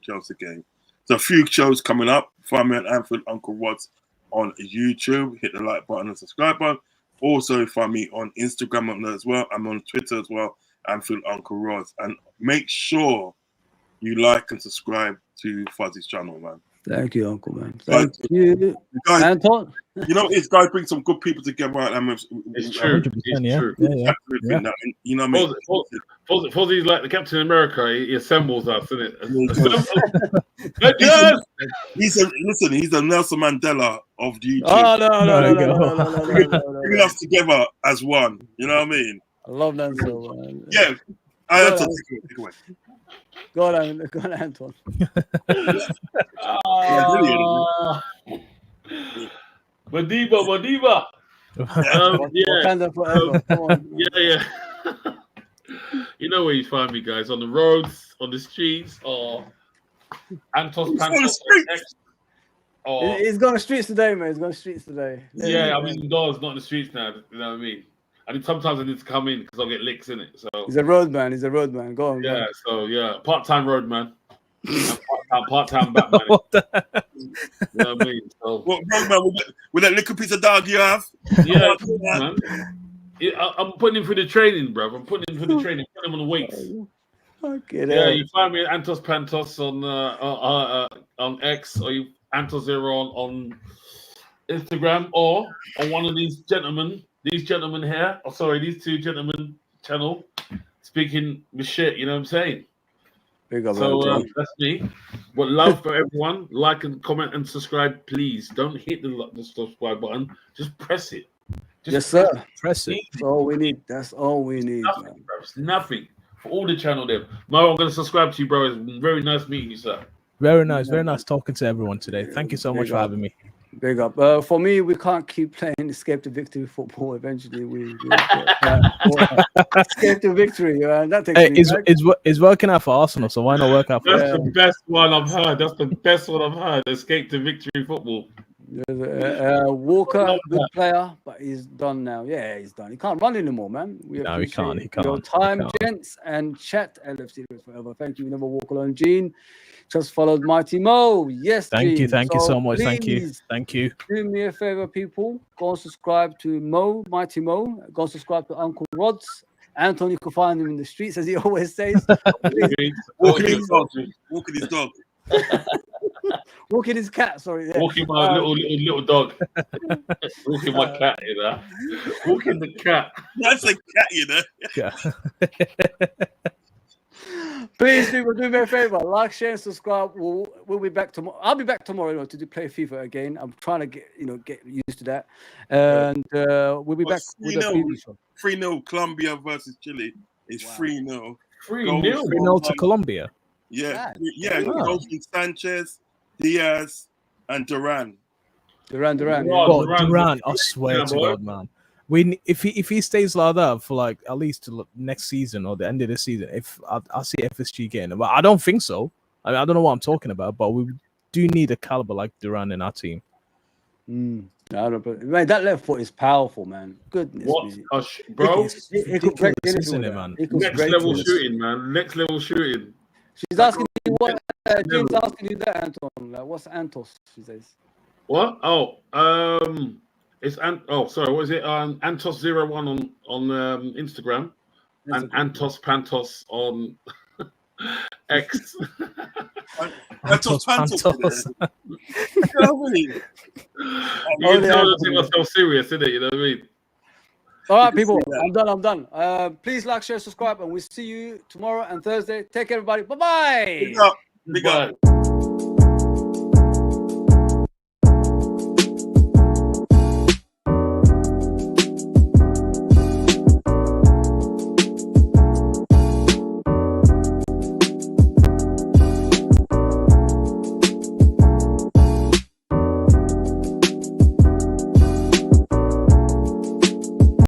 Chelsea game. So a few shows coming up. Find me at Anfield Uncle Rods on YouTube. Hit the like button and subscribe button. Also find me on Instagram on there as well. I'm on Twitter as well. Anfield Uncle Rods. And make sure you like and subscribe to Fuzzy's channel, man. Thank you, Uncle, man. Thank you. Guys, Anton? You know, it's guys bring some good people together. It's true. Yeah. True. Yeah. You know what I mean? Fozzy's like the Captain America. He assembles us, isn't it? He's a Nelson Mandela of YouTube. Oh, no. Bringing us together as one. You know what I mean? I love Nelson, man. Yeah. Anton, take away. Go on, Anton. Madiba. Wakanda forever. Come on. Yeah. You know where you find me, guys, on the roads, on the streets, or Antos Pantos. He's going to streets today, man. He's going to streets today. Yeah, I'm indoors, not in the streets now. You know what I mean? And sometimes I need to come in because I'll get licks in it. So he's a roadman. Go on. Yeah. Man. So part-time roadman. Part-time Batman. You know what I mean? So, what roadman with that little piece of dog you have? Yeah, man. I'm putting him through the training, bro. I'm putting him through the training. Putting him on the weights. Okay. Yeah, you find me at Antos Pantos on X, or you Antos Zero on Instagram, or on one of these gentlemen. These gentlemen here, these two gentlemen channel speaking the shit, you know what I'm saying? Big up, so that's me. But love for everyone. Like and comment and subscribe, please. Don't hit the subscribe button. Just press it. Yes, sir. Press it. That's all we need. That's all we need. Nothing, bro. It's nothing. For all the channel there. Mo, I'm going to subscribe to you, bro. It's been very nice meeting you, sir. Very nice talking to everyone today. Thank you so much for having me. Big up. For me, we can't keep playing Escape to Victory football. Eventually, we Escape to Victory. That takes it's working out for Arsenal, so why not work out for That's the best one I've heard. That's the best one I've heard. Escape to Victory football. Walker, good player, but he's done now. Yeah, he's done. He can't run anymore, man. He can't. Your time, gents, and chat. LFC Red Forever. Thank you. We never walk alone, Gene. Just followed Mighty Mo. Yes, thank Gene. you. Thank you so much. Thank you. Do me a favor, people. Go and subscribe to Mighty Mo. Go and subscribe to Uncle Rods. Anton, you can find him in the streets, as he always says. Walking his dog. Walking his cat, sorry. Yeah. Walking my little dog. Walking my cat, you know. Walking the cat. That's a cat, you know. Yeah. Please, people, do me a favor. Like, share, and subscribe. We'll be back tomorrow. I'll be back tomorrow to play FIFA again. I'm trying to get used to that. And we'll be back with a preview show. 3-0 Colombia versus Chile. It's 3-0. 3-0 to Colombia. Yeah. Goals from Sanchez, Diaz, and Duran. Duran. Duran, I swear to God, man. If he stays like that for like at least till next season or the end of the season, I'll see FSG getting, but I don't think so. I mean, I don't know what I'm talking about, but we do need a caliber like Duran in our team. Man, that left foot is powerful, man. Goodness, bro. It could break isn't it, man? Next level shooting, man. Next level shooting. She's asking you what. James asking you that, Anton. Like, what's Antos? She says. What? It's sorry, what is it? Antos01 on Instagram, and Antos Pantos on X. Pantos. Pantos. You know what I mean? You can tell I take myself serious, isn't it? You know what I mean? All right, people. I'm done. Please like, share, subscribe, and we'll see you tomorrow and Thursday. Take care, everybody. Bye-bye. Big up. Bye.